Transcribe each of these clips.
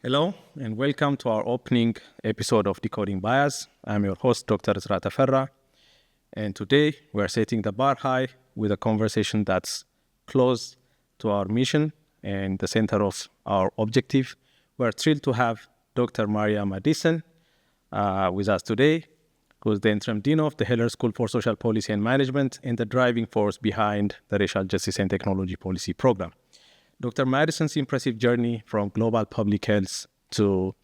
Hello, and welcome to our opening episode of Decoding Bias. I'm your host, Dr. Ezra Taferra, and today we're setting the bar high with a conversation that's close to our mission and the center of our objective. We're thrilled to have Dr. Maria Madison with us today, who's the Interim Dean of the Heller School for Social Policy and Management and the driving force behind the Racial Justice and Technology Policy Program. Dr. Madison's impressive journey from global public health to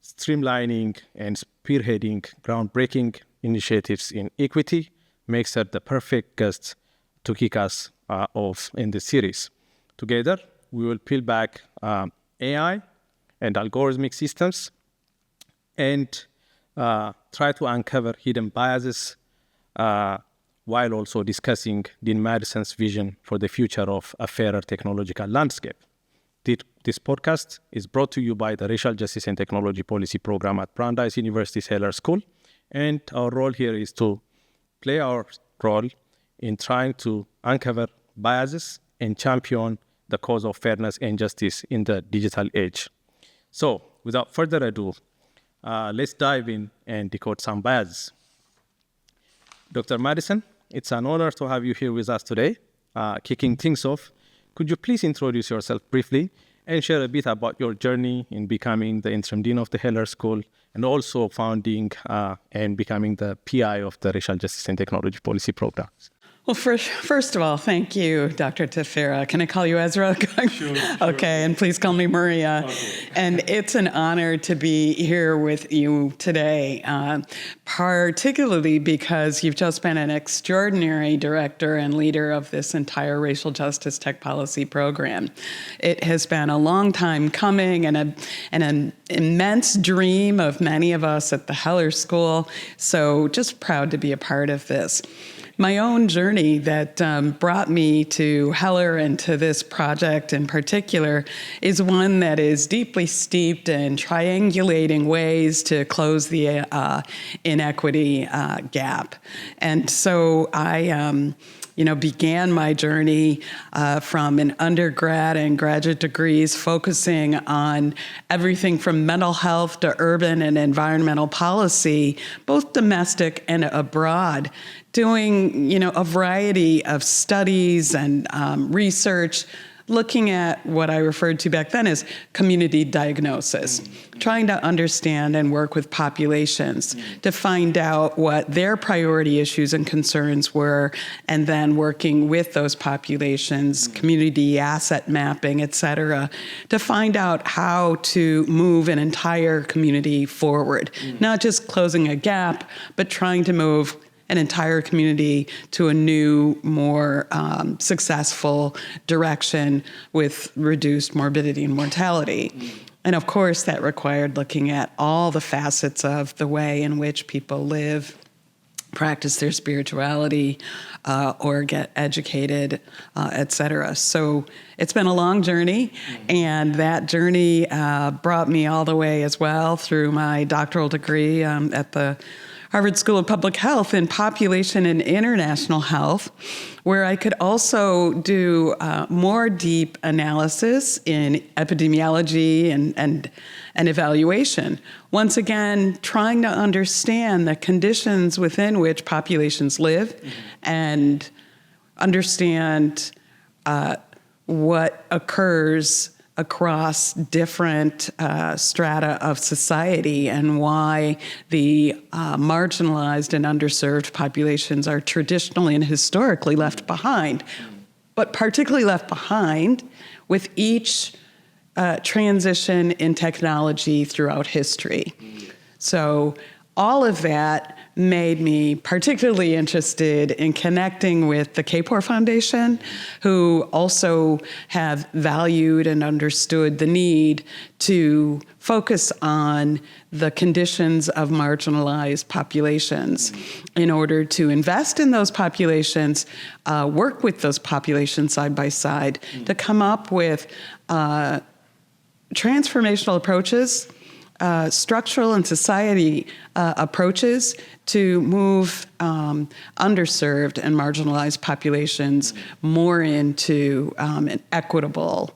streamlining and spearheading groundbreaking initiatives in equity makes her the perfect guest to kick us off in this series. Together, we will peel back AI and algorithmic systems and try to uncover hidden biases while also discussing Dean Madison's vision for the future of a fairer technological landscape. This podcast is brought to you by the Racial Justice and Technology Policy Program at Brandeis University's Heller School, and our role here is to play our role in trying to uncover biases and champion the cause of fairness and justice in the digital age. So, without further ado, let's dive in and decode some biases. Dr. Madison, it's an honor to have you here with us today. Kicking things off, could you please introduce yourself briefly and share a bit about your journey in becoming the Interim Dean of the Heller School and also founding and becoming the PI of the Racial Justice and Technology Policy Program? Well, first of all, thank you, Dr. Taferra. Can I call you Ezra? Sure. Okay, and please call me Maria. Okay. And it's an honor to be here with you today, particularly because you've just been an extraordinary director and leader of this entire Racial Justice Tech Policy Program. It has been a long time coming and an immense dream of many of us at the Heller School, so just proud to be a part of this. My own journey that brought me to Heller and to this project in particular is one that is deeply steeped in triangulating ways to close the inequity gap. And so I began my journey from an undergrad and graduate degrees focusing on everything from mental health to urban and environmental policy, both domestic and abroad, doing, a variety of studies and research, looking at what I referred to back then as community diagnosis, trying to understand and work with populations to find out what their priority issues and concerns were, and then working with those populations, community asset mapping, et cetera, to find out how to move an entire community forward, not just closing a gap, but trying to move an entire community to a new, more successful direction with reduced morbidity and mortality. And of course, that required looking at all the facets of the way in which people live, practice their spirituality, or get educated, et cetera. So it's been a long journey, and that journey brought me all the way as well through my doctoral degree at the Harvard School of Public Health in Population and International Health, where I could also do more deep analysis in epidemiology and evaluation. Once again, trying to understand the conditions within which populations live and understand what occurs across different strata of society and why the marginalized and underserved populations are traditionally and historically left behind, but particularly left behind with each transition in technology throughout history. So all of that made me particularly interested in connecting with the Kapor Foundation, who also have valued and understood the need to focus on the conditions of marginalized populations in order to invest in those populations, work with those populations side by side to come up with transformational approaches, structural and society approaches to move underserved and marginalized populations more into an equitable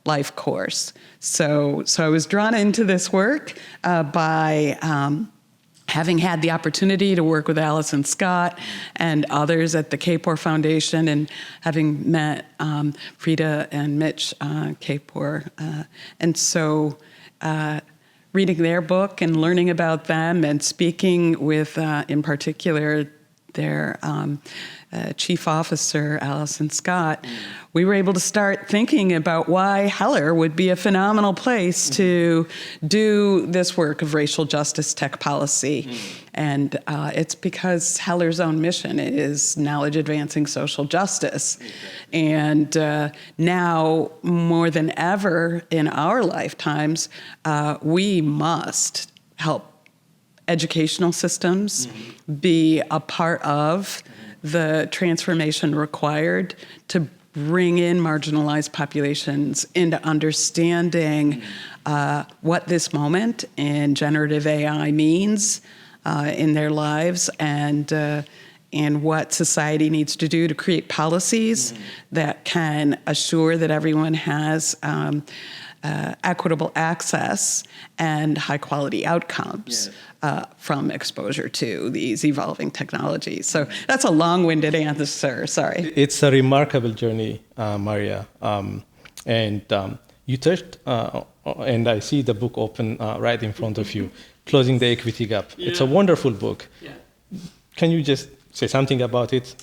life course. So I was drawn into this work by having had the opportunity to work with Allison Scott and others at the Kapor Foundation, and having met Frida and Mitch Kapor. And so reading their book and learning about them and speaking with, in particular, their chief officer, Allison Scott, we were able to start thinking about why Heller would be a phenomenal place to do this work of racial justice tech policy. And it's because Heller's own mission is knowledge advancing social justice. And now, more than ever in our lifetimes, we must help educational systems be a part of the transformation required to bring in marginalized populations into understanding what this moment in generative AI means in their lives, and what society needs to do to create policies that can assure that everyone has equitable access and high-quality outcomes from exposure to these evolving technologies. So that's a long-winded answer, sorry. It's a remarkable journey, Maria. And you touched, and I see the book open right in front of you, Closing the Equity Gap. Yeah. It's a wonderful book. Yeah. Can you just say something about it?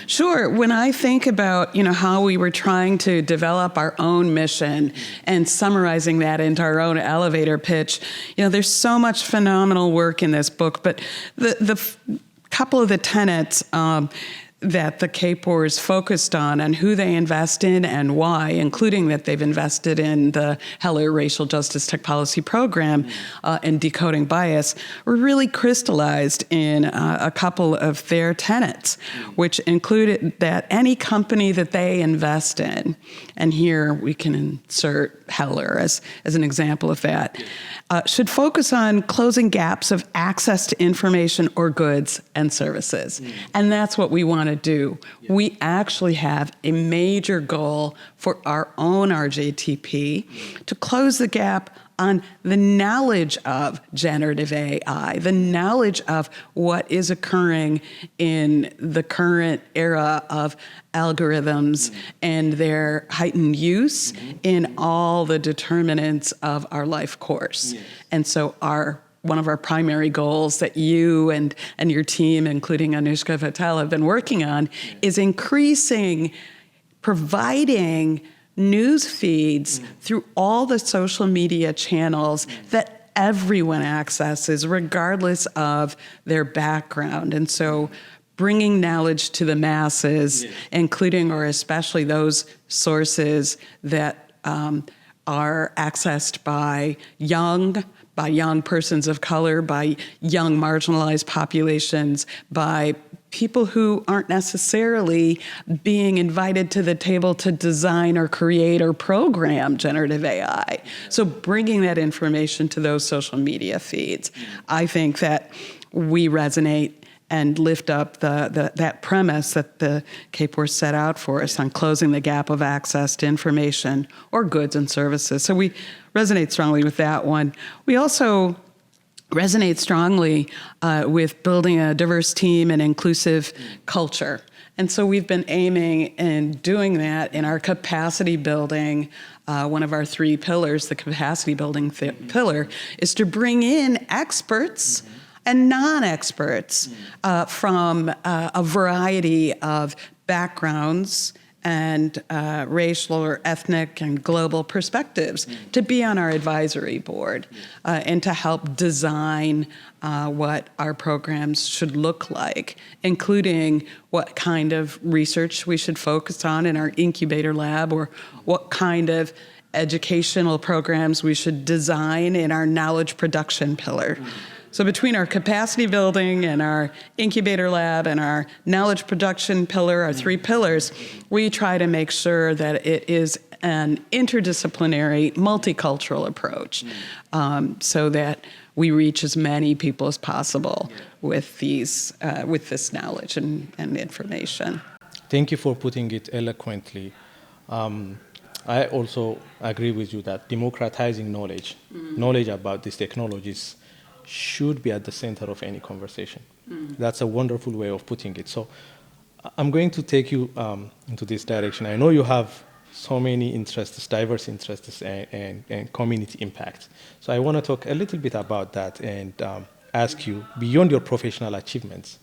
Sure. When I think about, how we were trying to develop our own mission and summarizing that into our own elevator pitch, there's so much phenomenal work in this book, but the couple of the tenets that the Kapors focused on and who they invest in and why, including that they've invested in the Heller Racial Justice Tech Policy Program and decoding bias, were really crystallized in a couple of their tenets, which included that any company that they invest in, and here we can insert Heller as an example of that, should focus on closing gaps of access to information or goods and services. And that's what we want to do. We actually have a major goal for our own RJTP to close the gap on the knowledge of generative AI, the knowledge of what is occurring in the current era of algorithms and their heightened use in all the determinants of our life course. And so one of our primary goals that you and your team, including Anushka Patel, have been working on is providing news feeds through all the social media channels that everyone accesses, regardless of their background. And so bringing knowledge to the masses, including or especially those sources that are accessed by young persons of color, by young marginalized populations, by people who aren't necessarily being invited to the table to design or create or program generative AI. So bringing that information to those social media feeds, I think that we resonate and lift up that premise that the Kapors set out for us on closing the gap of access to information or goods and services. So we resonate strongly with that one. We also resonate strongly with building a diverse team and inclusive culture. And so we've been aiming and doing that in our capacity building. One of our three pillars, the capacity building pillar, is to bring in experts and non-experts from a variety of backgrounds and racial or ethnic and global perspectives to be on our advisory board and to help design what our programs should look like, including what kind of research we should focus on in our incubator lab, or what kind of educational programs we should design in our knowledge production pillar. So between our capacity building and our incubator lab and our knowledge production pillar, our three pillars, we try to make sure that it is an interdisciplinary, multicultural approach, so that we reach as many people as possible with this knowledge and information. Thank you for putting it eloquently. I also agree with you that democratizing knowledge about these technologies should be at the center of any conversation. That's a wonderful way of putting it. So I'm going to take you into this direction. I know you have so many interests, diverse interests, and community impact. So I want to talk a little bit about that and ask you, beyond your professional achievements,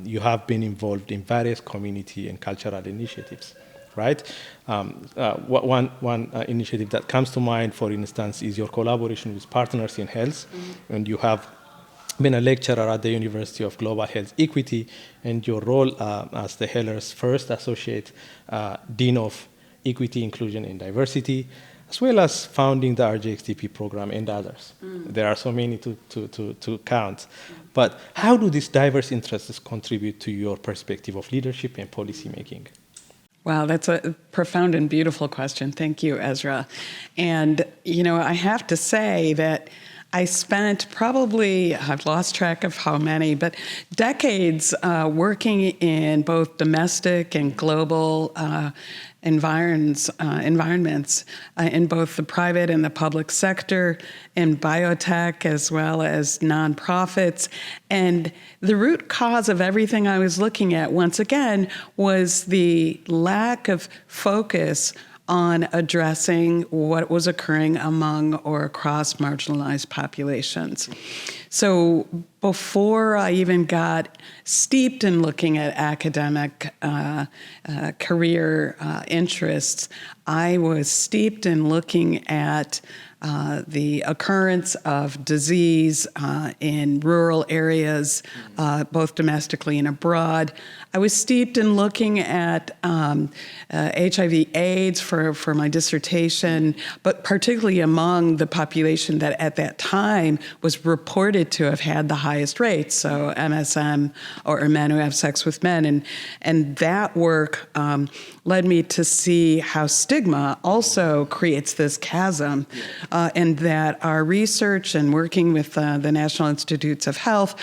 you have been involved in various community and cultural initiatives, right? One initiative that comes to mind, for instance, is your collaboration with Partners in Health, and you have been a lecturer at the University of Global Health Equity, and your role as the Heller's first associate dean of Equity, Inclusion, and Diversity, as well as founding the RJXTP program and others. There are so many to count. But how do these diverse interests contribute to your perspective of leadership and policy making? Wow, that's a profound and beautiful question. Thank you, Ezra. And, I have to say that I spent probably, I've lost track of how many, but decades working in both domestic and global environments in both the private and the public sector, in biotech as well as nonprofits. And the root cause of everything I was looking at, once again, was the lack of focus on addressing what was occurring among or across marginalized populations. So before I even got steeped in looking at academic career interests, I was steeped in looking at the occurrence of disease in rural areas, both domestically and abroad. I was steeped in looking at HIV/AIDS for my dissertation, but particularly among the population that at that time was reported to have had the highest rates, so MSM, or men who have sex with men. And that work led me to see how stigma also creates this chasm, and that our research and working with the National Institutes of Health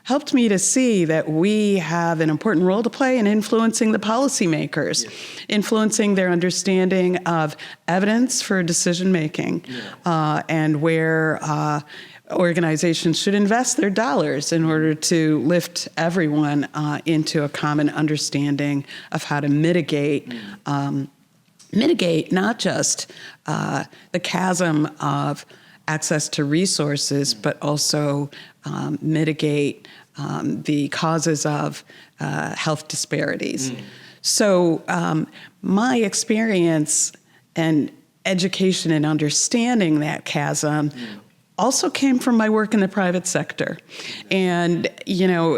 helped me to see that we have an important role to play in influencing the policymakers, influencing their understanding of evidence for decision-making, and where organizations should invest their dollars in order to lift everyone into a common understanding of how to mitigate not just the chasm of access to resources, but also mitigate the causes of health disparities. So my experience and education and understanding that chasm also came from my work in the private sector. And,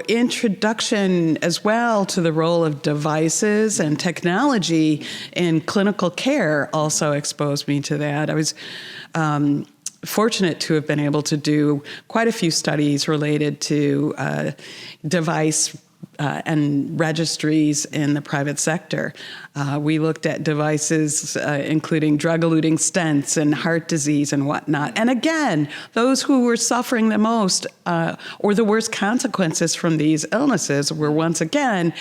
introduction as well to the role of devices and technology in clinical care also exposed me to that. I was fortunate to have been able to do quite a few studies related to device and registries in the private sector. We looked at devices including drug-eluting stents and heart disease and whatnot. And again, those who were suffering the most or the worst consequences from these illnesses were, once again,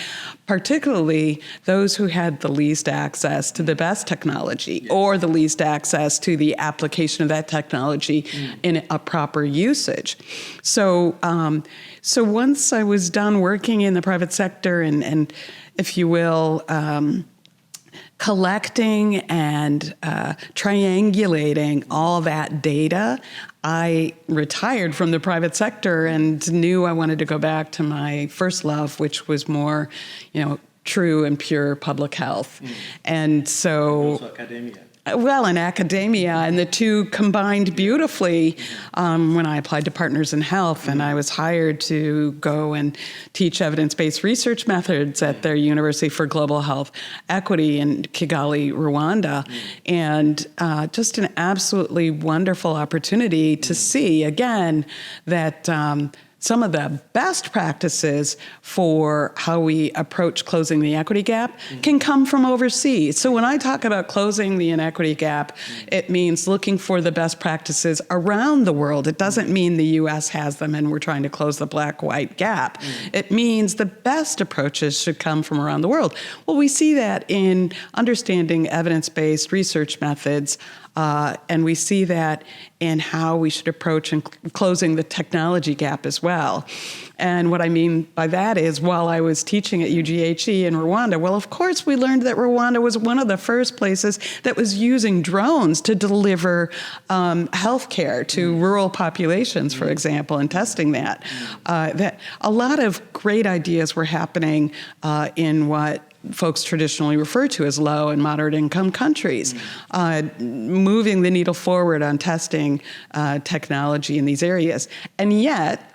particularly those who had the least access to the best technology or the least access to the application of that technology in a proper usage. So once I was done working in the private sector and if you will, collecting and triangulating all that data, I retired from the private sector and knew I wanted to go back to my first love, which was more, true and pure public health. And so... Also academia. Well, in academia, and the two combined beautifully when I applied to Partners in Health, and I was hired to go and teach evidence-based research methods at their University for Global Health Equity in Kigali, Rwanda, and just an absolutely wonderful opportunity to see, again, that some of the best practices for how we approach closing the equity gap can come from overseas. So when I talk about closing the inequity gap, it means looking for the best practices around the world. It doesn't mean the U.S. has them and we're trying to close the black-white gap. It means the best approaches should come from around the world. Well, we see that in understanding evidence-based research methods, and we see that in how we should approach and closing the technology gap as well. And what I mean by that is, while I was teaching at UGHE in Rwanda, well, of course, we learned that Rwanda was one of the first places that was using drones to deliver healthcare to rural populations, for example, and testing that. That a lot of great ideas were happening in what folks traditionally refer to as low and moderate income countries, moving the needle forward on testing technology in these areas. And yet,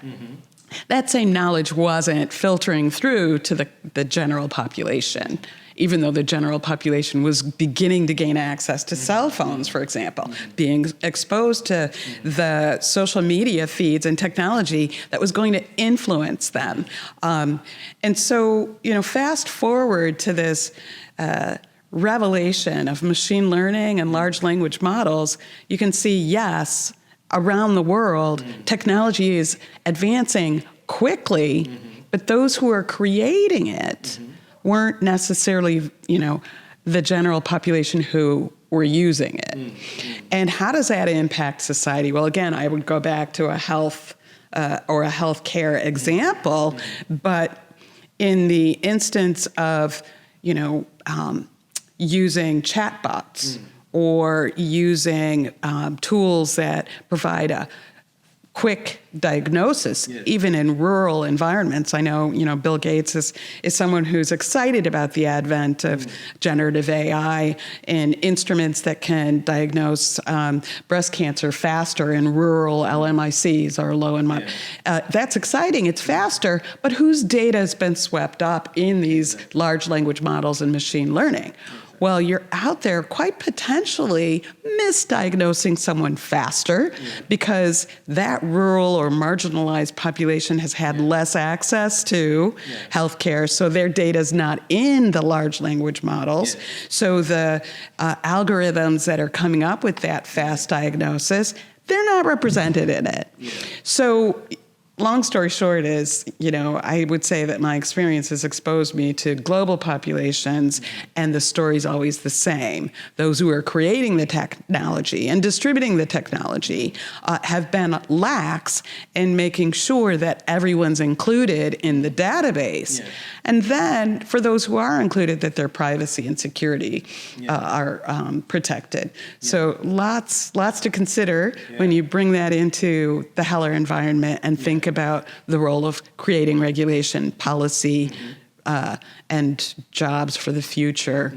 that same knowledge wasn't filtering through to the general population, even though the general population was beginning to gain access to cell phones, for example, being exposed to the social media feeds and technology that was going to influence them. And so, fast forward to this revelation of machine learning and large language models, you can see, yes, around the world, technology is advancing quickly, but those who are creating it weren't necessarily, the general population who were using it. And how does that impact society? Well, again, I would go back to a health or a healthcare example, but in the instance of, using chatbots or using tools that provide a quick diagnosis, even in rural environments. I know, Bill Gates is someone who's excited about the advent of generative AI and instruments that can diagnose breast cancer faster in rural LMICs or low and moderate. That's exciting. It's faster, but whose data has been swept up in these large language models and machine learning? Well, you're out there quite potentially misdiagnosing someone faster because that rural or marginalized population has had less access to healthcare, so their data is not in the large language models. So the algorithms that are coming up with that fast diagnosis, they're not represented in it. So long story short is, I would say that my experience has exposed me to global populations, and the story's always the same. Those who are creating the technology and distributing the technology have been lax in making sure that everyone's included in the database. And then, for those who are included, that their privacy and security are protected. So lots to consider when you bring that into the Heller environment and think about the role of creating regulation, policy, and jobs for the future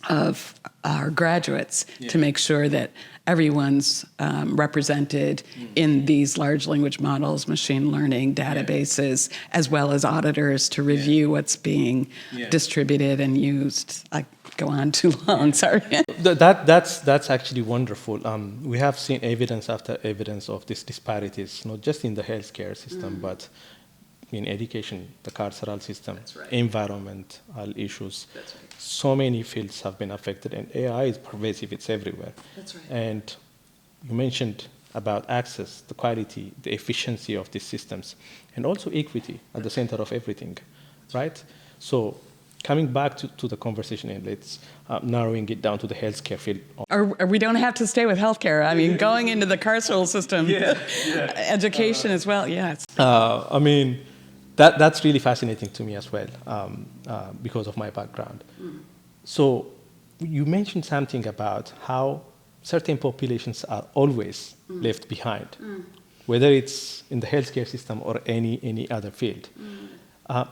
of our graduates to make sure that everyone's represented in these large language models, machine learning databases, as well as auditors to review what's being distributed and used. I go on too long, sorry. That's actually wonderful. We have seen evidence after evidence of these disparities, not just in the healthcare system, but in education, the carceral system, environmental issues. So many fields have been affected, and AI is pervasive, it's everywhere. And you mentioned about access, the quality, the efficiency of these systems, and also equity at the center of everything, right? So coming back to the conversation, and let's narrowing it down to the healthcare field. Or we don't have to stay with healthcare. I mean, going into the carceral system, education as well, yes. That's really fascinating to me as well, because of my background. So you mentioned something about how certain populations are always left behind, whether it's in the healthcare system or any other field.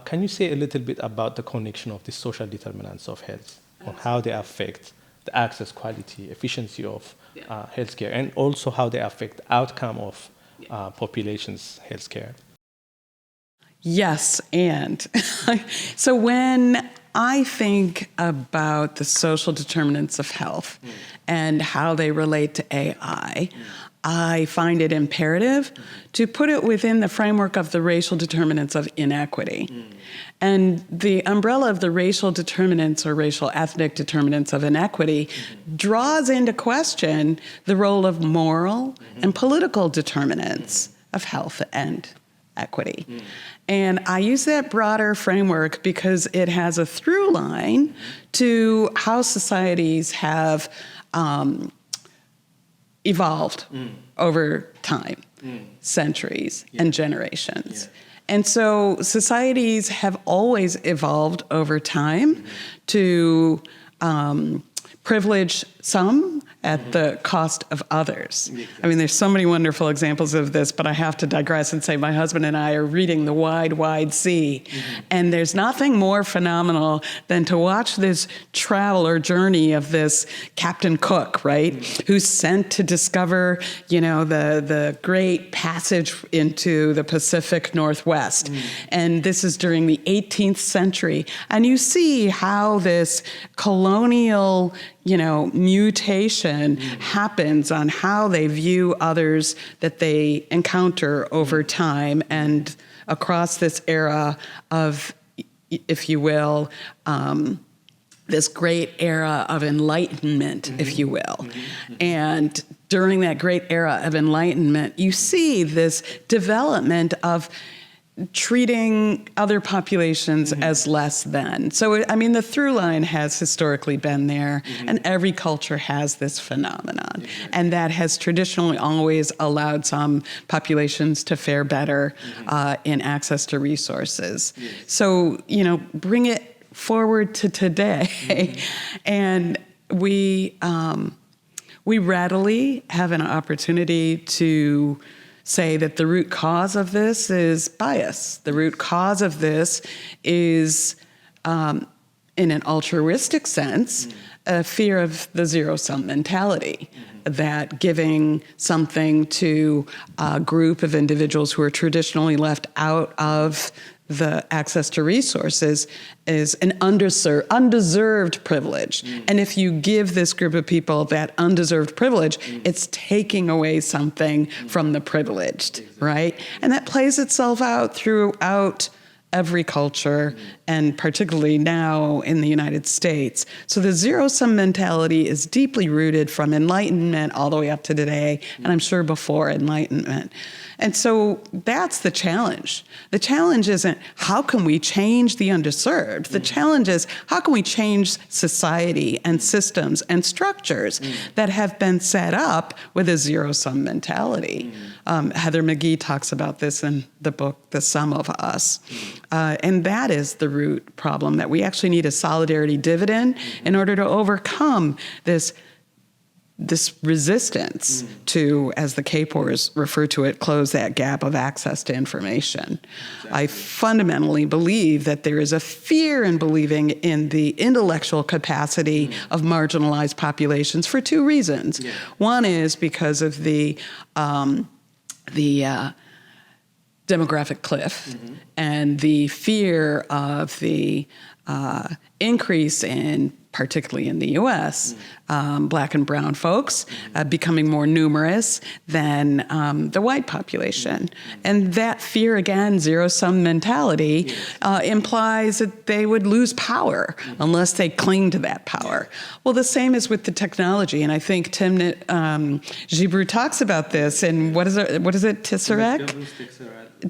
Can you say a little bit about the connection of the social determinants of health, or how they affect the access, quality, efficiency of healthcare, and also how they affect the outcome of populations' healthcare? Yes, and so when I think about the social determinants of health and how they relate to AI, I find it imperative to put it within the framework of the racial determinants of inequity. And the umbrella of the racial determinants or racial ethnic determinants of inequity draws into question the role of moral and political determinants of health and equity. And I use that broader framework because it has a through line to how societies have evolved over time, centuries and generations. And so societies have always evolved over time to privilege some at the cost of others. I mean, there's so many wonderful examples of this, but I have to digress and say my husband and I are reading The Wide, Wide Sea. And there's nothing more phenomenal than to watch this travel or journey of this Captain Cook, right? Who's sent to discover, the great passage into the Pacific Northwest. And this is during the 18th century. And you see how this colonial mutation happens on how they view others that they encounter over time and across this era of, if you will, this great era of enlightenment, if you will. And during that great era of enlightenment, you see this development of treating other populations as less than. So, I mean, the through line has historically been there, and every culture has this phenomenon. And that has traditionally always allowed some populations to fare better in access to resources. So, bring it forward to today, and we readily have an opportunity to say that the root cause of this is bias. The root cause of this is, in an altruistic sense, a fear of the zero-sum mentality, that giving something to a group of individuals who are traditionally left out of the access to resources is an undeserved privilege. And if you give this group of people that undeserved privilege, it's taking away something from the privileged, right? And that plays itself out throughout every culture, and particularly now in the United States. So the zero-sum mentality is deeply rooted from Enlightenment all the way up to today, and I'm sure before Enlightenment. And so that's the challenge. The challenge isn't how can we change the underserved? The challenge is how can we change society and systems and structures that have been set up with a zero-sum mentality. Heather McGhee talks about this in the book, The Sum of Us. And that is the root problem, that we actually need a solidarity dividend in order to overcome this resistance to, as the K-Pores refer to it, close that gap of access to information. Exactly. I fundamentally believe that there is a fear in believing in the intellectual capacity of marginalized populations for two reasons. Yeah. One is because of the demographic cliff and the fear of the increase in, particularly in the U.S., Black and brown folks becoming more numerous than the white population. And that fear, again, zero-sum mentality, implies that they would lose power unless they cling to that power. Well, the same is with the technology, and I think Timnit Gebru talks about this in, what is it,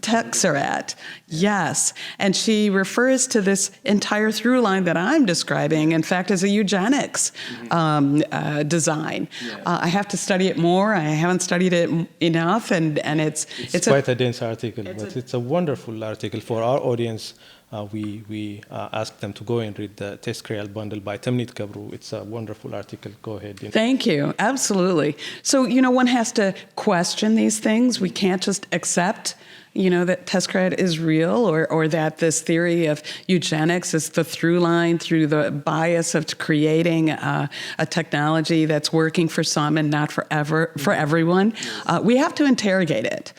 Texerat, yes. And she refers to this entire through line that I'm describing, in fact, as a eugenics design. Yeah. I have to study it more. I haven't studied it enough, and it's quite a dense article, but it's a wonderful article for our audience. We asked them to go and read the Texerat bundle by Timnit Gebru. It's a wonderful article. Go ahead. Thank you. Absolutely. So, one has to question these things. We can't just accept that test credit is real, or that this theory of eugenics is the through line through the bias of creating a technology that's working for some and not for everyone. We have to interrogate it.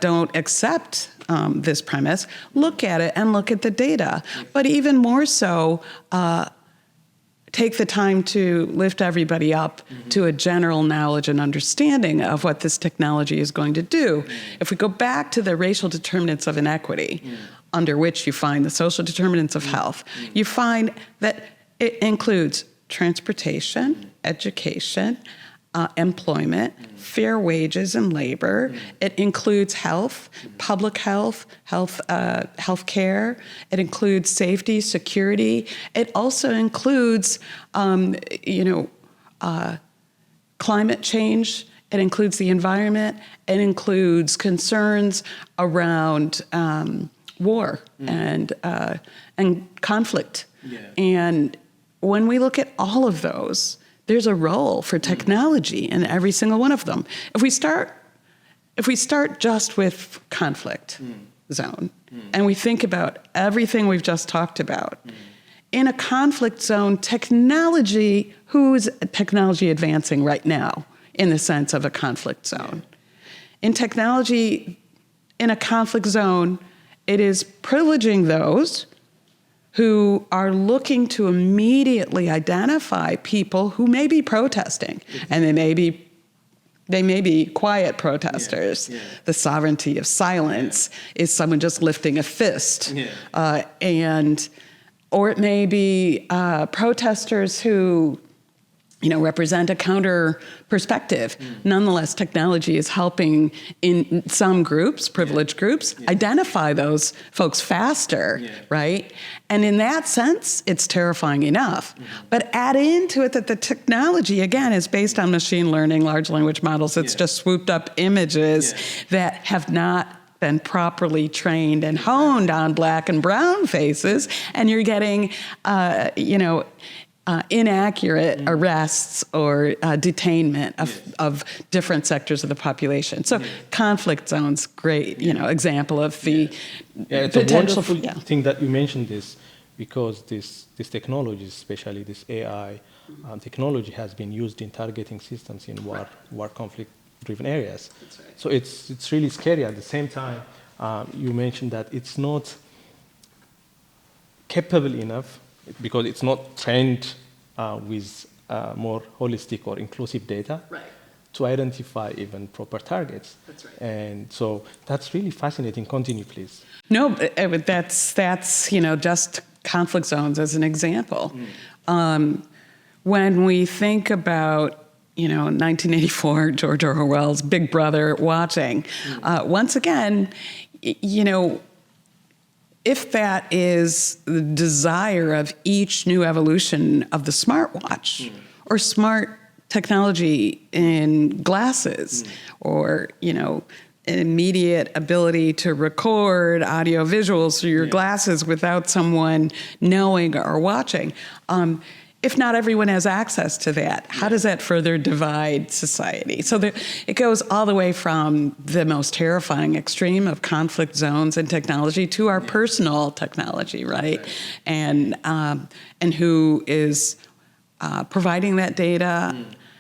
Don't accept this premise. Look at it and look at the data. But even more so, take the time to lift everybody up to a general knowledge and understanding of what this technology is going to do. If we go back to the racial determinants of inequity, under which you find the social determinants of health, you find that it includes transportation, education, employment, fair wages and labor. It includes health, public health, health care. It includes safety, security. It also includes, climate change. It includes the environment. It includes concerns around war and conflict. And when we look at all of those, there's a role for technology in every single one of them. If we start just with conflict zone, and we think about everything we've just talked about, in a conflict zone, who's technology advancing right now in the sense of a conflict zone? In technology, in a conflict zone, it is privileging those who are looking to immediately identify people who may be protesting, and they may be quiet protesters. The sovereignty of silence is someone just lifting a fist, or it may be protesters who represent a counter perspective. Nonetheless, technology is helping in some groups, privileged groups, identify those folks faster, right? And in that sense, it's terrifying enough. But add into it that the technology, again, is based on machine learning, large language models. It's just swooped up images that have not been properly trained and honed on black and brown faces, and you're getting, inaccurate arrests or detainment of different sectors of the population. So conflict zones, great, example of the it's potential. It's a wonderful thing that you mentioned this, because this technology, especially this AI technology, has been used in targeting systems in war conflict-driven areas. That's right. So it's really scary. At the same time, you mentioned that it's not capable enough because it's not trained with more holistic or inclusive data to identify even proper targets. That's right. And so that's really fascinating. Continue, please. No, that's just conflict zones as an example. When we think about 1984, George Orwell's Big Brother watching, once again, if that is the desire of each new evolution of the smartwatch or smart technology in glasses or, an immediate ability to record audio visuals through your glasses without someone knowing or watching, if not everyone has access to that, how does that further divide society? So it goes all the way from the most terrifying extreme of conflict zones and technology to our personal technology, right? And who is providing that data,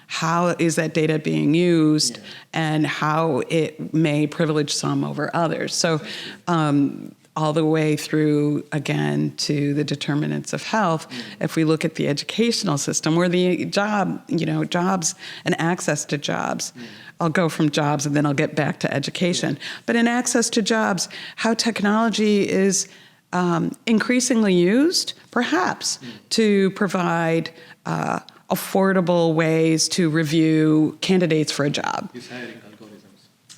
how is that data being used, and how it may privilege some over others. So all the way through, again, to the determinants of health. If we look at the educational system, where the jobs and access to jobs, I'll go from jobs and then I'll get back to education. But in access to jobs, how technology is increasingly used, perhaps, to provide affordable ways to review candidates for a job.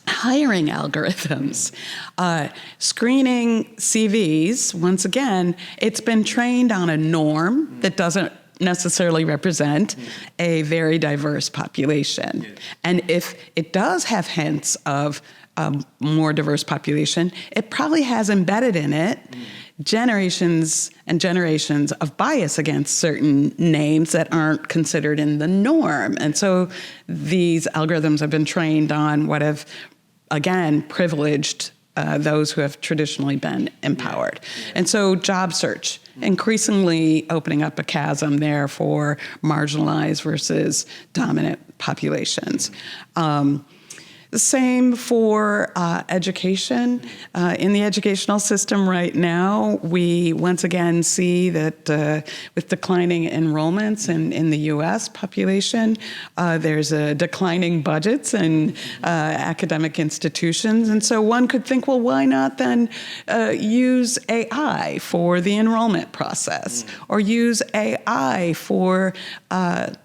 Hiring algorithms, screening CVs. Once again, it's been trained on a norm that doesn't necessarily represent a very diverse population. And if it does have hints of a more diverse population, it probably has embedded in it generations and generations of bias against certain names that aren't considered in the norm. And so these algorithms have been trained on what have, again, privileged those who have traditionally been empowered. And so job search, increasingly opening up a chasm there for marginalized versus dominant populations. The same for education. In the educational system right now, we once again see that with declining enrollments in the U.S. population, there's a declining budgets in academic institutions. And so one could think, well, why not then use AI for the enrollment process, or use AI for, the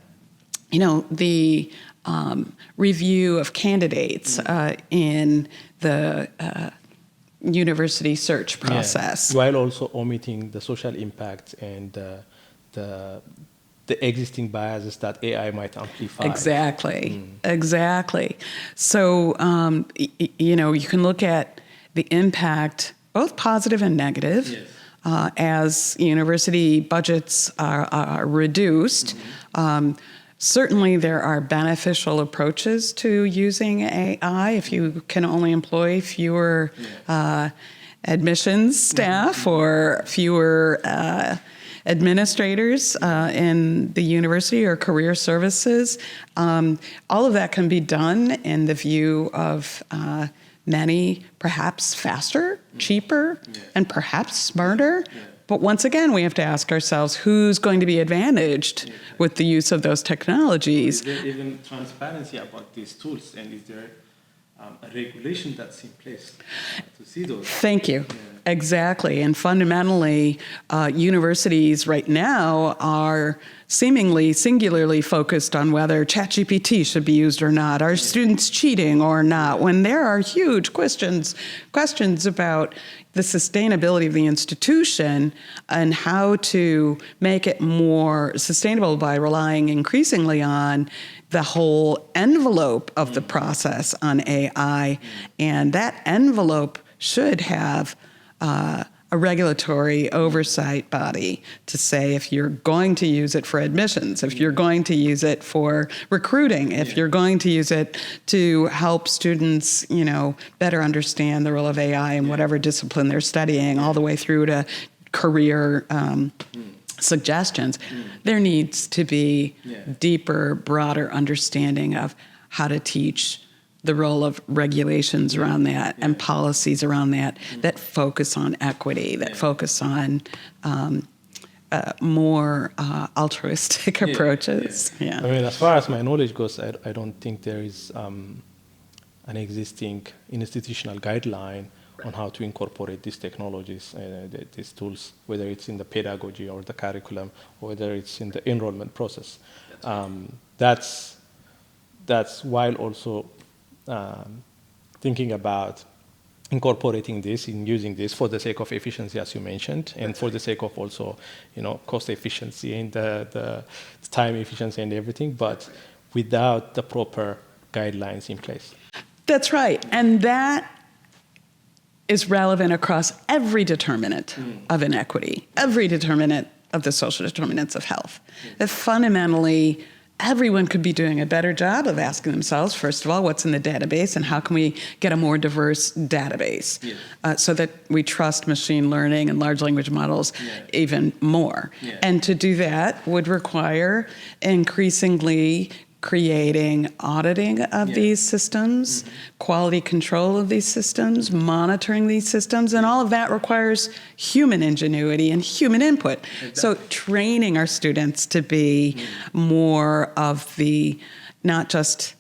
review of candidates in the university search process. While also omitting the social impact and the existing biases that AI might amplify. Exactly. So, you can look at the impact, both positive and negative, as university budgets are reduced. Certainly, there are beneficial approaches to using AI. If you can only employ fewer admissions staff or fewer administrators in the university or career services, all of that can be done in the view of many perhaps faster, cheaper, and perhaps smarter. But once again, we have to ask ourselves, who's going to be advantaged with the use of those technologies? Is there even transparency about these tools? And is there a regulation that's in place to see those? Thank you. Exactly. And fundamentally, universities right now are seemingly singularly focused on whether ChatGPT should be used or not. Are students cheating or not? When there are huge questions about the sustainability of the institution and how to make it more sustainable by relying increasingly on the whole envelope of the process on AI. And that envelope should have a regulatory oversight body to say if you're going to use it for admissions, if you're going to use it for recruiting, if you're going to use it to help students, better understand the role of AI in whatever discipline they're studying, all the way through to career suggestions, there needs to be deeper, broader understanding of how to teach, the role of regulations around that and policies around that focus on equity, that focus on more altruistic approaches. I mean, as far as my knowledge goes, I don't think there is an existing institutional guideline on how to incorporate these technologies, these tools, whether it's in the pedagogy or the curriculum, or whether it's in the enrollment process. That's while also thinking about incorporating this and using this for the sake of efficiency, as you mentioned, and for the sake of also, cost efficiency and the time efficiency and everything, but without the proper guidelines in place. That's right. And that is relevant across every determinant of inequity, every determinant of the social determinants of health. That fundamentally, everyone could be doing a better job of asking themselves, first of all, what's in the database and how can we get a more diverse database so that we trust machine learning and large language models even more. And to do that would require increasingly creating auditing of these systems, quality control of these systems, monitoring these systems, and all of that requires human ingenuity and human input. So training our students to be more of the, not just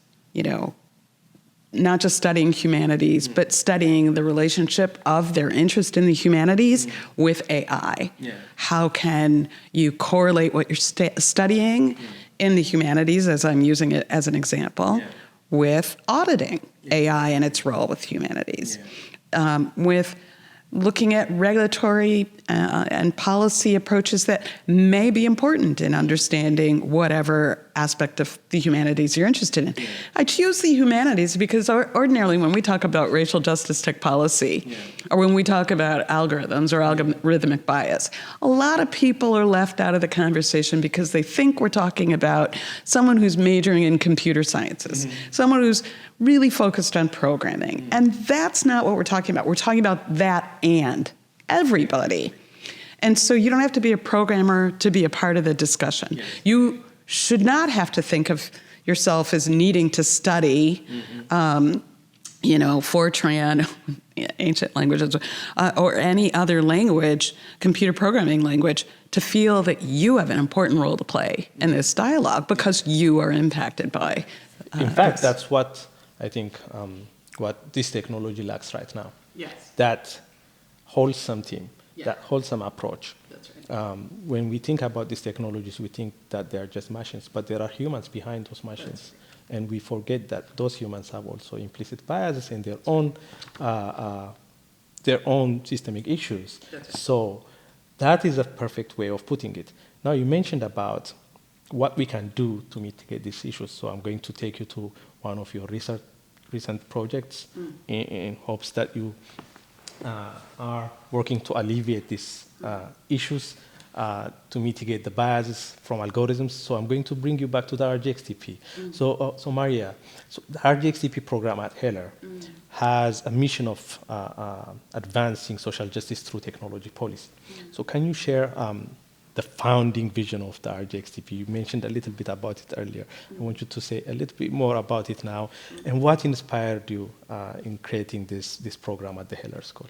studying humanities, but studying the relationship of their interest in the humanities with AI. How can you correlate what you're studying in the humanities, as I'm using it as an example, with auditing AI and its role with humanities, with looking at regulatory and policy approaches that may be important in understanding whatever aspect of the humanities you're interested in. I choose the humanities because ordinarily when we talk about racial justice tech policy, or when we talk about algorithms or algorithmic bias, a lot of people are left out of the conversation because they think we're talking about someone who's majoring in computer sciences, someone who's really focused on programming. And that's not what we're talking about. We're talking about that and everybody. And so you don't have to be a programmer to be a part of the discussion. Yes. You should not have to think of yourself as needing to study, Fortran, ancient languages, or any other language, computer programming language, to feel that you have an important role to play in this dialogue because you are impacted by. In fact, that's what I think what this technology lacks right now. Yes. That wholesome team. That wholesome approach. That's right. When we think about these technologies, we think that they are just machines, but there are humans behind those machines. And we forget that those humans have also implicit biases and their own systemic issues. Right. So that is a perfect way of putting it. Now, you mentioned about what we can do to mitigate these issues. So I'm going to take you to one of your recent projects in hopes that you are working to alleviate these issues, to mitigate the biases from algorithms. So I'm going to bring you back to the RGXTP. So Maria, the RGXTP program at Heller has a mission of advancing social justice through technology policy. So can you share the founding vision of the RGXTP? You mentioned a little bit about it earlier. I want you to say a little bit more about it now, and what inspired you in creating this program at the Heller School?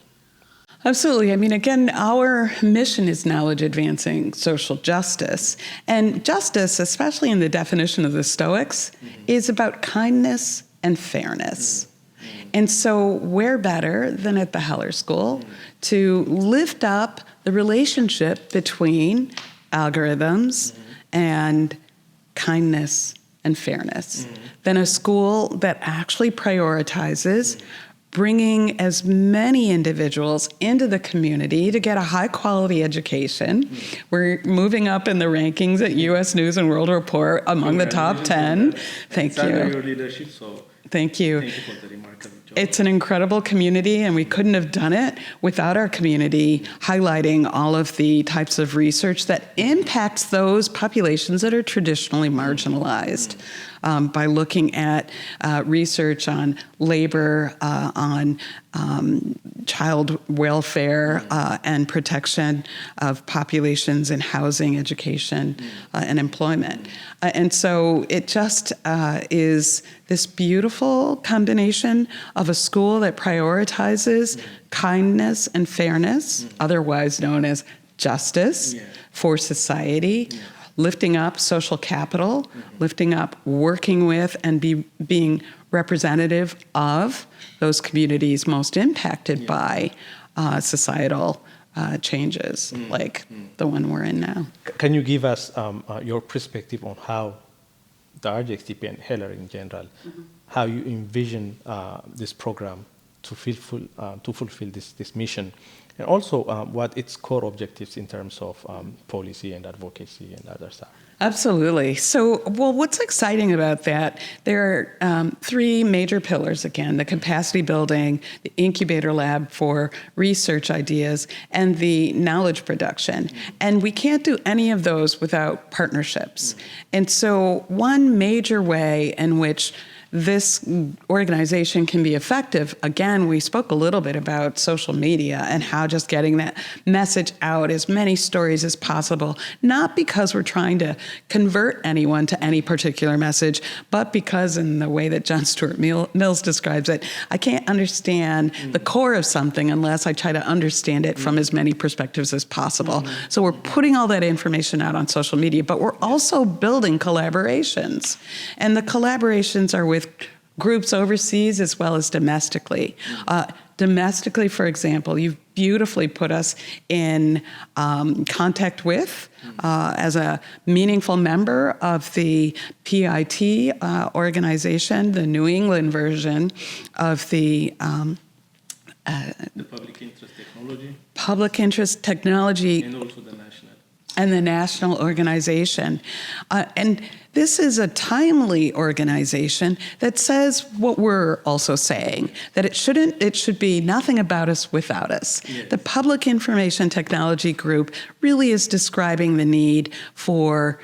Absolutely. I mean, again, our mission is knowledge advancing social justice. And justice, especially in the definition of the Stoics, is about kindness and fairness. And so where better than at the Heller School to lift up the relationship between algorithms and kindness and fairness than a school that actually prioritizes bringing as many individuals into the community to get a high-quality education. We're moving up in the rankings at U.S. News and World Report among the top 10. Thank you. Your leadership, so Thank you. Thank you for the remarkable job. It's an incredible community, and we couldn't have done it without our community highlighting all of the types of research that impacts those populations that are traditionally marginalized. By looking at research on labor, on child welfare, and protection of populations in housing, education, and employment. And so it just is this beautiful combination of a school that prioritizes kindness and fairness, otherwise known as justice, for society, lifting up social capital, lifting up working with and being representative of those communities most impacted by societal changes like the one we're in now. Can you give us your perspective on how the RGXTP and Heller in general, how you envision this program to fulfill this mission? And also, what its core objectives in terms of policy and advocacy and others are. Absolutely. So, well, what's exciting about that, there are three major pillars, again, the capacity building, the incubator lab for research ideas, and the knowledge production. And we can't do any of those without partnerships. And so one major way in which this organization can be effective, again, we spoke a little bit about social media and how just getting that message out, as many stories as possible, not because we're trying to convert anyone to any particular message, but because in the way that John Stuart Mills describes it, I can't understand the core of something unless I try to understand it from as many perspectives as possible. So we're putting all that information out on social media, but we're also building collaborations. And the collaborations are with groups overseas as well as domestically. Domestically, for example, you've beautifully put us in contact with, as a meaningful member of the PIT organization, the New England version of the Public interest technology. Public interest technology. And also the national. and the national organization. And this is a timely organization that says what we're also saying, that it should be nothing about us without us. Yes. The Public Information Technology Group really is describing the need for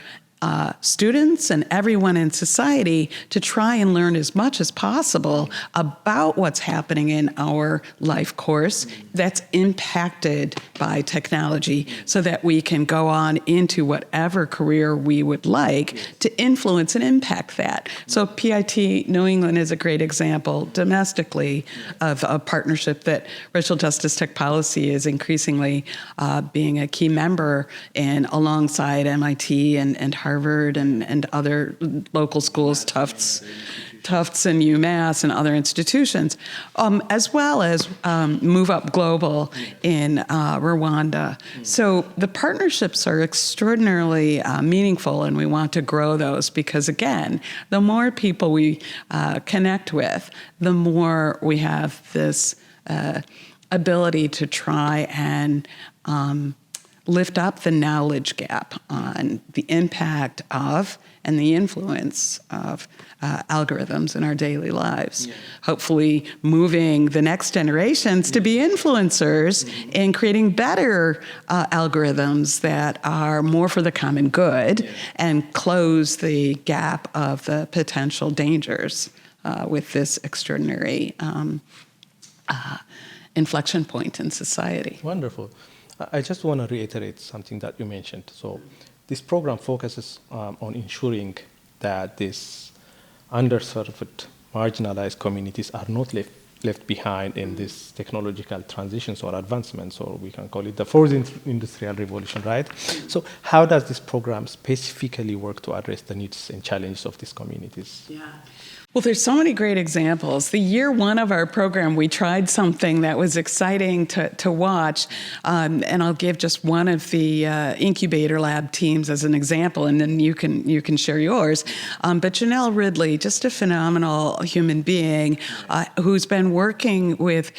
students and everyone in society to try and learn as much as possible about what's happening in our life course that's impacted by technology, so that we can go on into whatever career we would like to influence and impact that. So PIT New England is a great example domestically of a partnership that Racial Justice Tech Policy is increasingly being a key member in, alongside MIT and Harvard and other local schools, Tufts and UMass and other institutions, as well as Move Up Global in Rwanda. So the partnerships are extraordinarily meaningful, and we want to grow those because, again, the more people we connect with, the more we have this ability to try and lift up the knowledge gap on the impact of and the influence of algorithms in our daily lives. Yeah. Hopefully moving the next generations to be influencers in creating better algorithms that are more for the common good and close the gap of the potential dangers with this extraordinary inflection point in society. Wonderful. I just want to reiterate something that you mentioned. So this program focuses on ensuring that these underserved, marginalized communities are not left behind in these technological transitions or advancements, or we can call it the fourth industrial revolution, right? So how does this program specifically work to address the needs and challenges of these communities? Yeah. Well, there's so many great examples. The year one of our program, we tried something that was exciting to watch, and I'll give just one of the incubator lab teams as an example, and then you can share yours. But Janelle Ridley, just a phenomenal human being who's been working with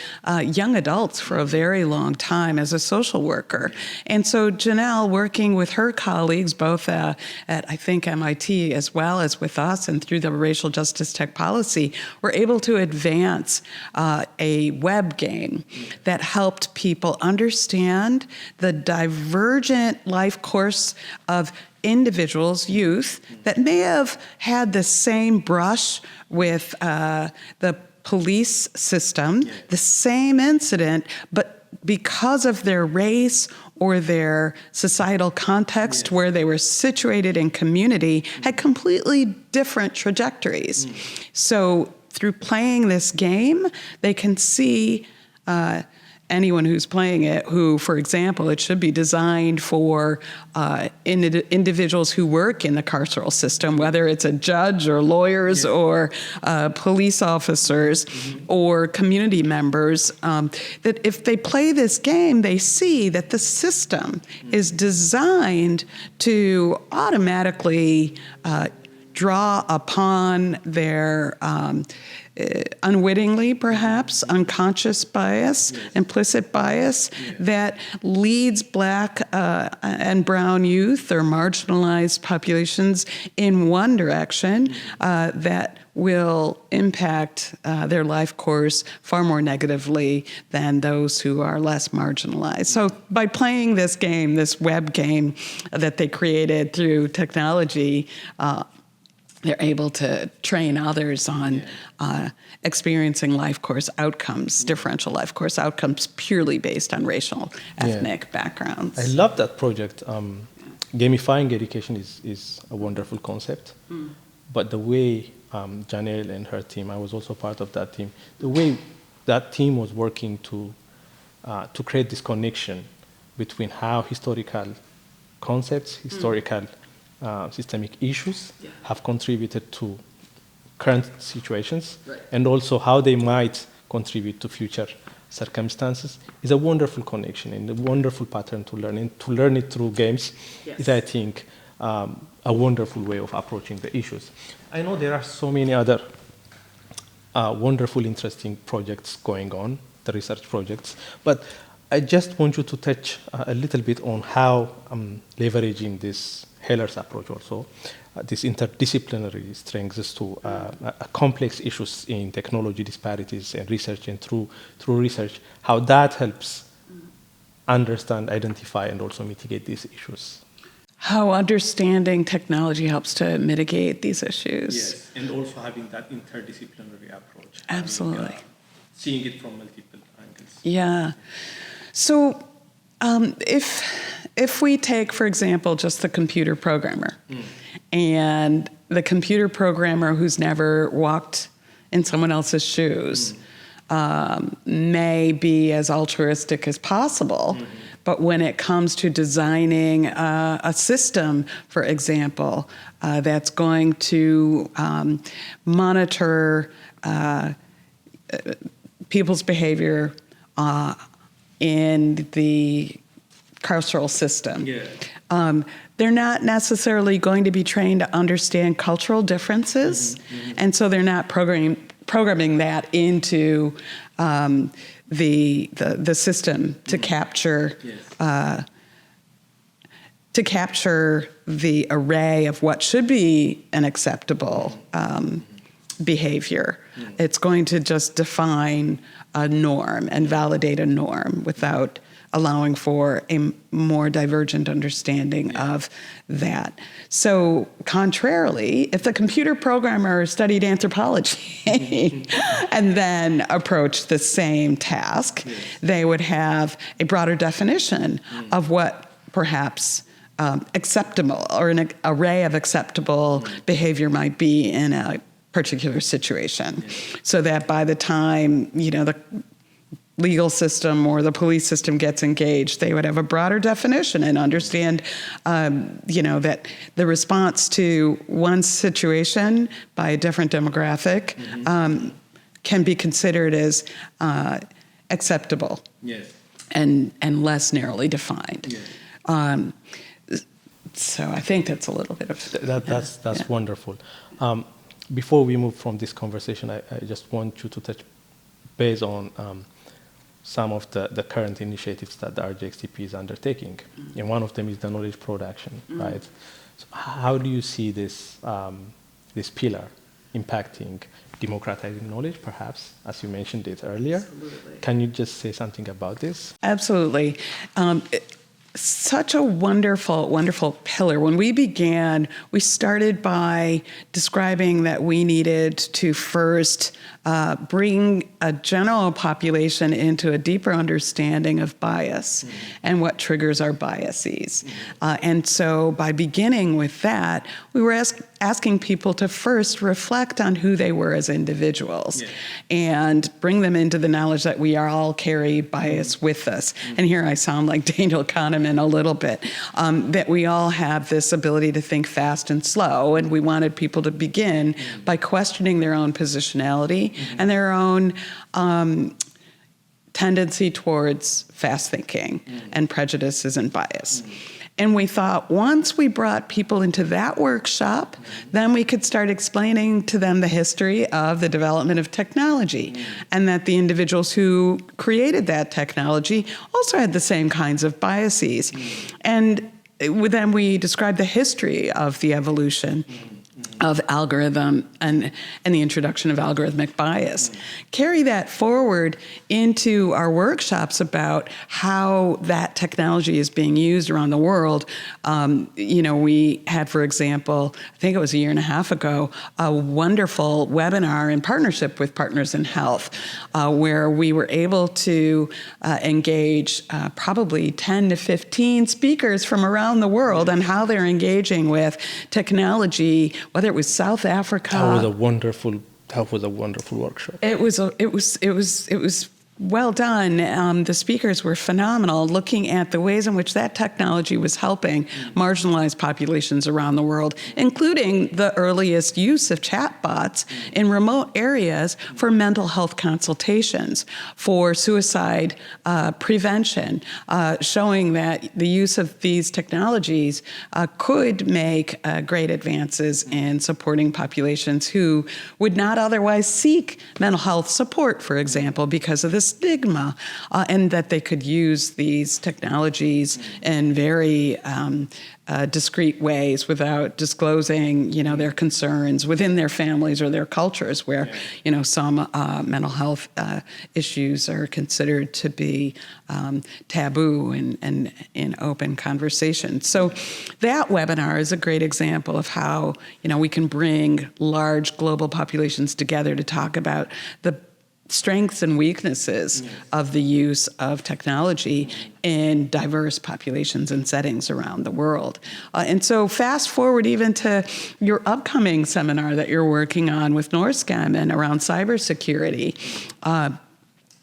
young adults for a very long time as a social worker. And so Janelle, working with her colleagues, both at I think MIT as well as with us and through the Racial Justice Tech Policy, were able to advance a web game that helped people understand the divergent life course of individuals, youth, that may have had the same brush with the police system, the same incident, but because of their race or their societal context where they were situated in community, had completely different trajectories. So through playing this game, they can see anyone who's playing it who, for example, it should be designed for individuals who work in the carceral system, whether it's a judge or lawyers or police officers or community members, that if they play this game, they see that the system is designed to automatically draw upon their unwittingly, perhaps, unconscious bias, implicit bias that leads Black and brown youth or marginalized populations in one direction that will impact their life course far more negatively than those who are less marginalized. So by playing this game, this web game that they created through technology, they're able to train others on experiencing life course outcomes, differential life course outcomes, purely based on racial, ethnic backgrounds. I love that project. Gamifying education is a wonderful concept, but the way Janelle and her team, I was also part of that team, the way that team was working to create this connection between how historical concepts, historical systemic issues have contributed to current situations, and also how they might contribute to future circumstances is a wonderful connection and a wonderful pattern to learn. And to learn it through games is, I think, a wonderful way of approaching the issues. I know there are so many other wonderful, interesting projects going on, the research projects, but I just want you to touch a little bit on how leveraging this Heller's approach also, this interdisciplinary strengths to complex issues in technology disparities and research, and through research, how that helps understand, identify, and also mitigate these issues. How understanding technology helps to mitigate these issues. Yes, and also having that interdisciplinary approach. Absolutely. Seeing it from multiple angles. Yeah. So if we take, for example, just the computer programmer, and the computer programmer who's never walked in someone else's shoes may be as altruistic as possible, but when it comes to designing a system, for example, that's going to monitor people's behavior in the carceral system. Yeah. They're not necessarily going to be trained to understand cultural differences, and so they're not programming that into the system to capture the array of what should be an acceptable behavior. It's going to just define a norm and validate a norm without allowing for a more divergent understanding of that. So contrarily, if the computer programmer studied anthropology and then approached the same task, they would have a broader definition of what perhaps acceptable or an array of acceptable behavior might be in a particular situation. So that by the time, the legal system or the police system gets engaged, they would have a broader definition and understand, that the response to one situation by a different demographic can be considered as acceptable and less narrowly defined. So I think that's a little bit of that's wonderful. Before we move from this conversation, I just want you to touch base on some of the current initiatives that the RGXTP is undertaking. And one of them is the knowledge production, right? So how do you see this pillar impacting democratizing knowledge, perhaps, as you mentioned it earlier? Absolutely. Can you just say something about this? Absolutely. Such a wonderful, wonderful pillar. When we began, we started by describing that we needed to first bring a general population into a deeper understanding of bias and what triggers our biases. And so by beginning with that, we were asking people to first reflect on who they were as individuals and bring them into the knowledge that we all carry bias with us. And here I sound like Daniel Kahneman a little bit, that we all have this ability to think fast and slow, and we wanted people to begin by questioning their own positionality and their own tendency towards fast thinking and prejudices and bias. And we thought once we brought people into that workshop, then we could start explaining to them the history of the development of technology, and that the individuals who created that technology also had the same kinds of biases. And then we described the history of the evolution of algorithm and the introduction of algorithmic bias. Carry that forward into our workshops about how that technology is being used around the world. We had, for example, I think it was a year and a half ago, a wonderful webinar in partnership with Partners in Health, where we were able to engage probably 10 to 15 speakers from around the world on how they're engaging with technology, whether it was South Africa. That was a wonderful workshop. It was well done. The speakers were phenomenal, looking at the ways in which that technology was helping marginalized populations around the world, including the earliest use of chatbots in remote areas for mental health consultations, for suicide prevention, showing that the use of these technologies could make great advances in supporting populations who would not otherwise seek mental health support, for example, because of the stigma, and that they could use these technologies in very discreet ways without disclosing, their concerns within their families or their cultures, where, some mental health issues are considered to be taboo in open conversation. So that webinar is a great example of how, we can bring large global populations together to talk about the strengths and weaknesses of the use of technology in diverse populations and settings around the world. And so fast forward even to your upcoming seminar that you're working on with NORSCAM and around cybersecurity.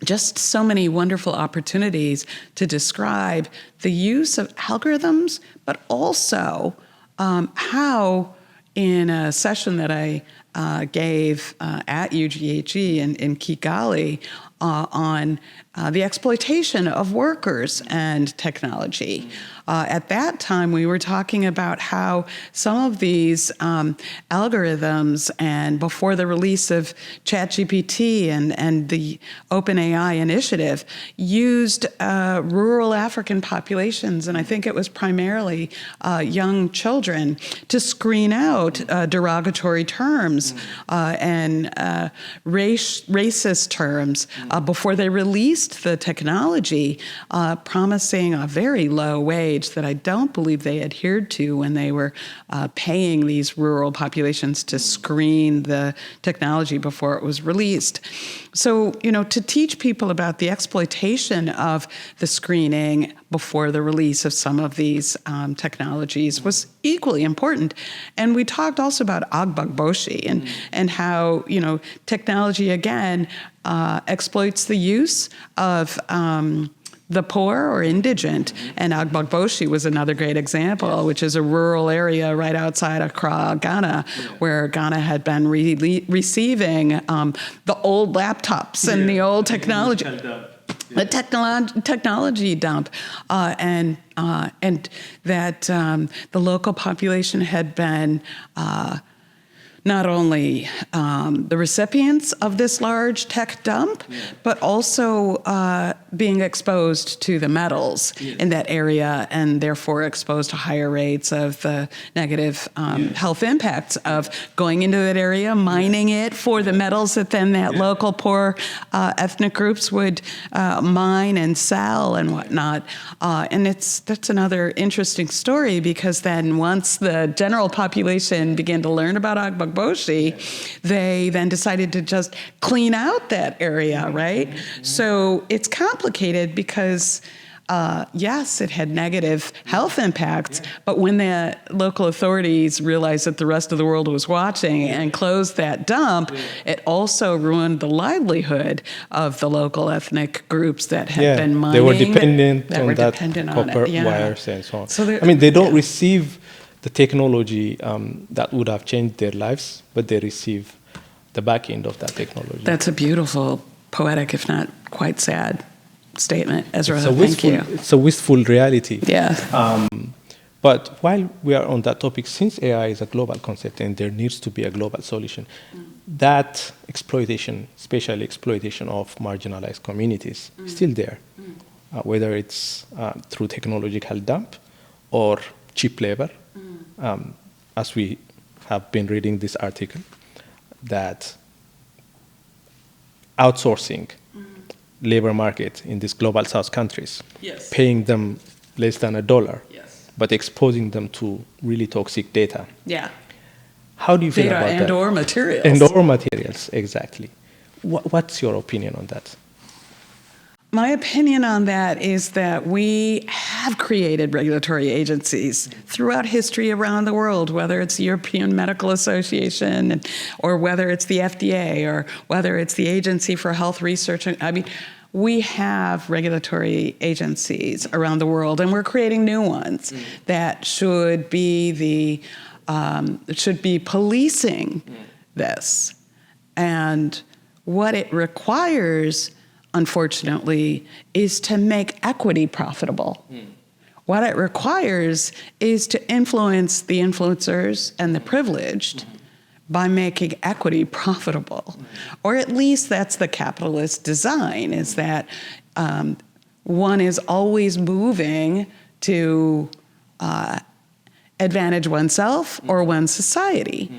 Just so many wonderful opportunities to describe the use of algorithms, but also how in a session that I gave at UGHE in Kigali on the exploitation of workers and technology. At that time, we were talking about how some of these algorithms, and before the release of ChatGPT and the OpenAI initiative, used rural African populations, and I think it was primarily young children, to screen out derogatory terms and racist terms before they released the technology, promising a very low wage that I don't believe they adhered to when they were paying these rural populations to screen the technology before it was released. So, to teach people about the exploitation of the screening before the release of some of these technologies was equally important. And we talked also about agbagboshi and how, technology, again, exploits the use of the poor or indigent. And agbagboshi was another great example, which is a rural area right outside Accra, Ghana, where Ghana had been receiving the old laptops and the old technology. The technology dump, and that the local population had been not only the recipients of this large tech dump, but also being exposed to the metals in that area, and therefore exposed to higher rates of the negative health impacts of going into that area, mining it for the metals that then that local poor ethnic groups would mine and sell and whatnot. And that's another interesting story, because then once the general population began to learn about Agbagboshi, they then decided to just clean out that area, right? So it's complicated because, yes, it had negative health impacts, but when the local authorities realized that the rest of the world was watching and closed that dump, it also ruined the livelihood of the local ethnic groups that had been mining. They were dependent on that copper wires and so on. So they don't receive the technology that would have changed their lives, but they receive the back end of that technology. That's a beautiful, poetic, if not quite sad statement, Ezra. Thank you. It's a wistful reality. Yeah. But while we are on that topic, since AI is a global concept and there needs to be a global solution, that exploitation, especially exploitation of marginalized communities, is still there, whether it's through technological dump or cheap labor. As we have been reading this article, that outsourcing labor market in these global south countries, paying them less than $1, but exposing them to really toxic data. Yeah. How do you feel about that? Data and/or materials. And/or materials, exactly. What's your opinion on that? My opinion on that is that we have created regulatory agencies throughout history around the world, whether it's the European Medical Association or whether it's the FDA or whether it's the Agency for Health Research. I mean, we have regulatory agencies around the world, and we're creating new ones that should be policing this. And what it requires, unfortunately, is to make equity profitable. What it requires is to influence the influencers and the privileged by making equity profitable. Or at least that's the capitalist design, is that one is always moving to advantage oneself or one's society.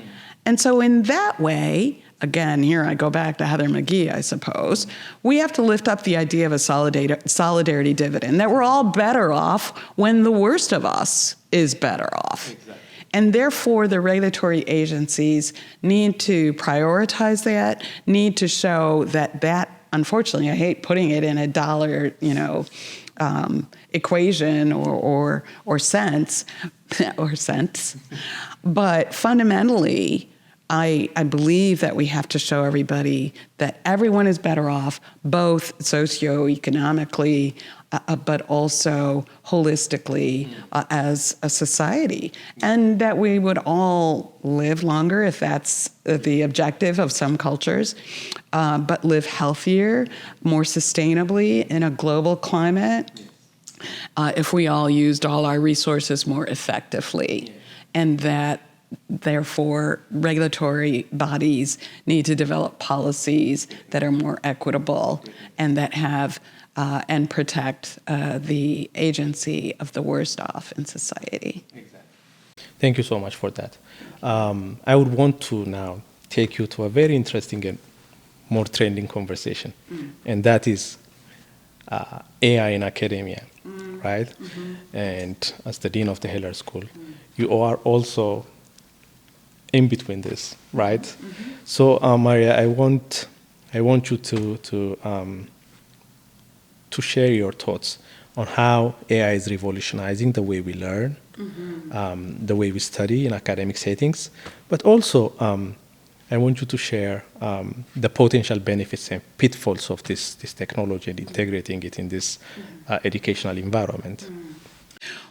And so in that way, again, here I go back to Heather McGhee, I suppose, we have to lift up the idea of a solidarity dividend, that we're all better off when the worst of us is better off. Exactly. And therefore, the regulatory agencies need to prioritize that, need to show that, unfortunately, I hate putting it in a dollar, equation or cents, but fundamentally, I believe that we have to show everybody that everyone is better off, both socioeconomically, but also holistically as a society, and that we would all live longer if that's the objective of some cultures, but live healthier, more sustainably in a global climate, if we all used all our resources more effectively, and that therefore, regulatory bodies need to develop policies that are more equitable and that have and protect the agency of the worst off in society. Exactly. Thank you so much for that. I would want to now take you to a very interesting and more trending conversation, and that is AI in academia, right? And as the dean of the Hiller School, you are also in between this, right? So, Maria, I want you to share your thoughts on how AI is revolutionizing the way we learn, the way we study in academic settings, but also I want you to share the potential benefits and pitfalls of this technology and integrating it in this educational environment.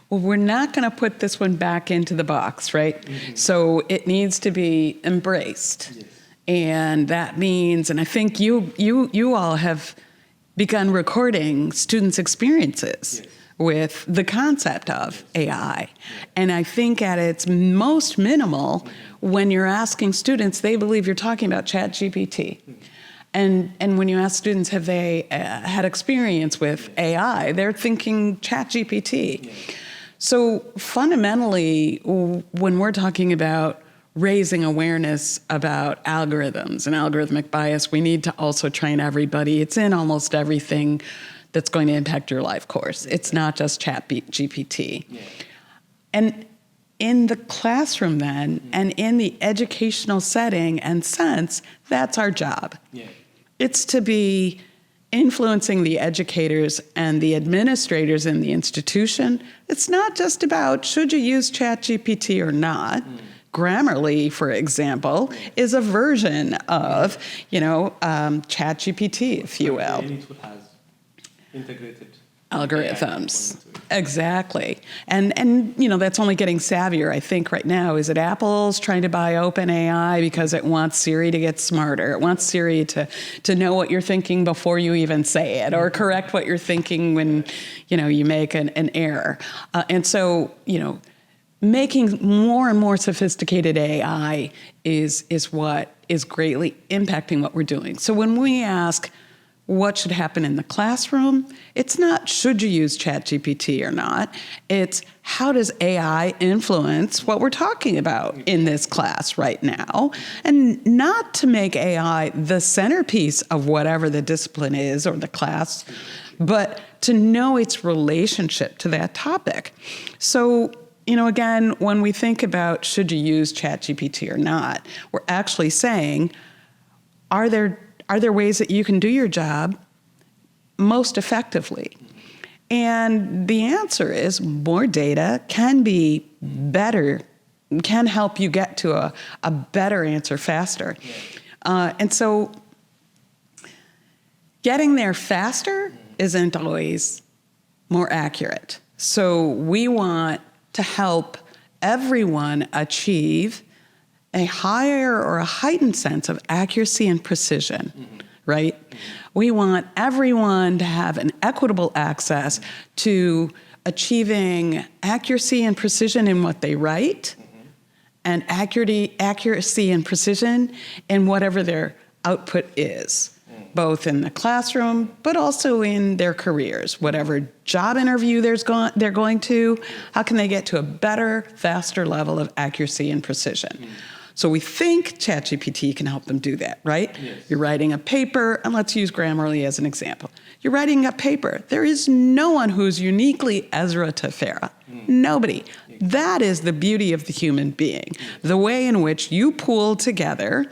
Well, we're not going to put this one back into the box, right? So it needs to be embraced. Yes. And that means, and I think you all have begun recording students' experiences with the concept of AI. And I think at its most minimal, when you're asking students, they believe you're talking about ChatGPT. And when you ask students, have they had experience with AI, they're thinking ChatGPT. So fundamentally, when we're talking about raising awareness about algorithms and algorithmic bias, we need to also train everybody. It's in almost everything that's going to impact your life course. It's not just ChatGPT. And in the classroom then, and in the educational setting and sense, that's our job. It's to be influencing the educators and the administrators in the institution. It's not just about should you use ChatGPT or not. Grammarly, for example, is a version of, ChatGPT, if you will. Integrated algorithms. Exactly. And that's only getting savvier, I think, right now. Is it Apple's trying to buy OpenAI because it wants Siri to get smarter? It wants Siri to know what you're thinking before you even say it, or correct what you're thinking when, you make an error. And so, making more and more sophisticated AI is what is greatly impacting what we're doing. So when we ask, what should happen in the classroom? It's not should you use ChatGPT or not. It's how does AI influence what we're talking about in this class right now? And not to make AI the centerpiece of whatever the discipline is or the class, but to know its relationship to that topic. So, again, when we think about should you use ChatGPT or not, we're actually saying, are there ways that you can do your job most effectively? And the answer is more data can be better, can help you get to a better answer faster. And so getting there faster isn't always more accurate. So we want to help everyone achieve a higher or a heightened sense of accuracy and precision, right? We want everyone to have an equitable access to achieving accuracy and precision in what they write and accuracy and precision in whatever their output is, both in the classroom, but also in their careers. Whatever job interview they're going to, how can they get to a better, faster level of accuracy and precision? So we think ChatGPT can help them do that, right? Yes. You're writing a paper, and let's use Grammarly as an example. You're writing a paper. There is no one who's uniquely Ezra Tefera. Nobody. That is the beauty of the human being. The way in which you pool together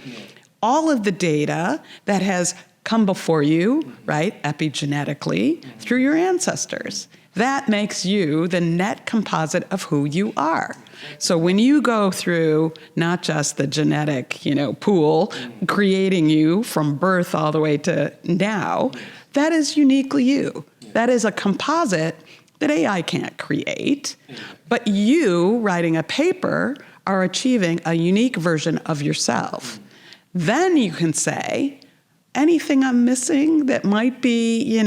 all of the data that has come before you, right, epigenetically, through your ancestors. That makes you the net composite of who you are. So when you go through not just the genetic, pool, creating you from birth all the way to now, that is uniquely you. That is a composite that AI can't create. But you, writing a paper, are achieving a unique version of yourself. Then you can say, anything I'm missing that might be,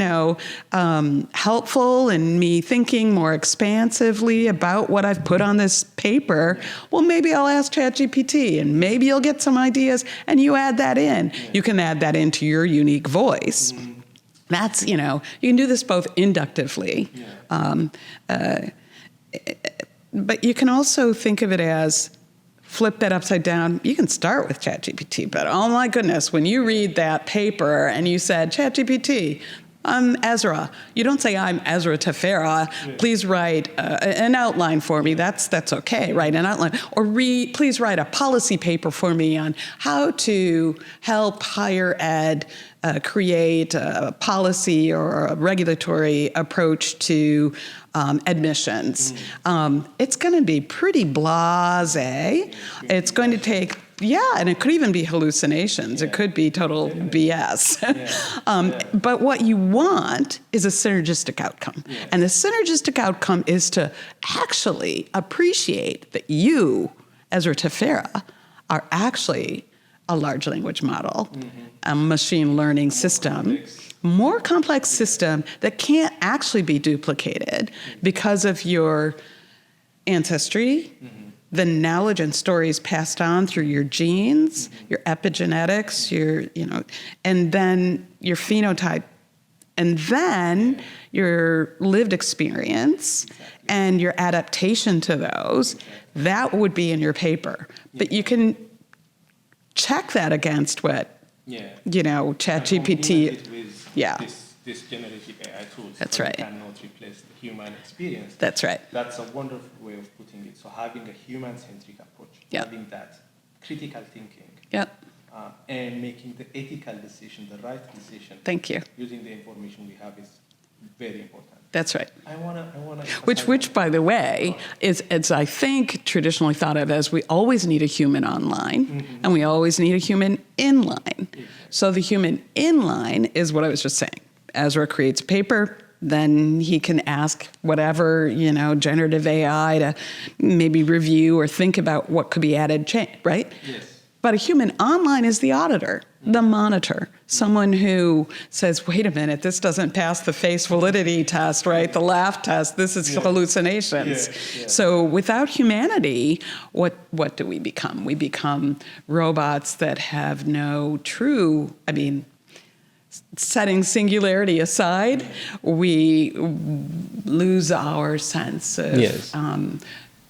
helpful in me thinking more expansively about what I've put on this paper, well, maybe I'll ask ChatGPT, and maybe you'll get some ideas, and you add that in. You can add that into your unique voice. That's, you can do this both inductively, but you can also think of it as flip that upside down. You can start with ChatGPT, but oh my goodness, when you read that paper and you said, ChatGPT, I'm Ezra. You don't say, I'm Ezra Tefera. Please write an outline for me. That's okay, write an outline. Or please write a policy paper for me on how to help higher ed create a policy or a regulatory approach to admissions. It's going to be pretty blasé. It's going to take, and it could even be hallucinations. It could be total BS. But what you want is a synergistic outcome. And the synergistic outcome is to actually appreciate that you, Ezra Tefera, are actually a large language model, a machine learning system, more complex system that can't actually be duplicated because of your ancestry, the knowledge and stories passed on through your genes, your epigenetics, and then your phenotype, and then your lived experience and your adaptation to those. That would be in your paper. But you can check that against what, ChatGPT. This generative AI tools. That's right. Cannot replace the human experience. That's right. That's a wonderful way of putting it. So having a human-centric approach, having that critical thinking, and making the ethical decision, the right decision. Thank you. Using the information we have is very important. That's right. I wanna. Which, by the way, is I think traditionally thought of as we always need a human online, and we always need a human inline. So the human inline is what I was just saying. Ezra creates a paper, then he can ask whatever, generative AI to maybe review or think about what could be added, right? Yes. But a human online is the auditor, the monitor, someone who says, wait a minute, this doesn't pass the face validity test, right? The laugh test, this is hallucinations. So without humanity, what do we become? We become robots that have no true, setting singularity aside, we lose our sense of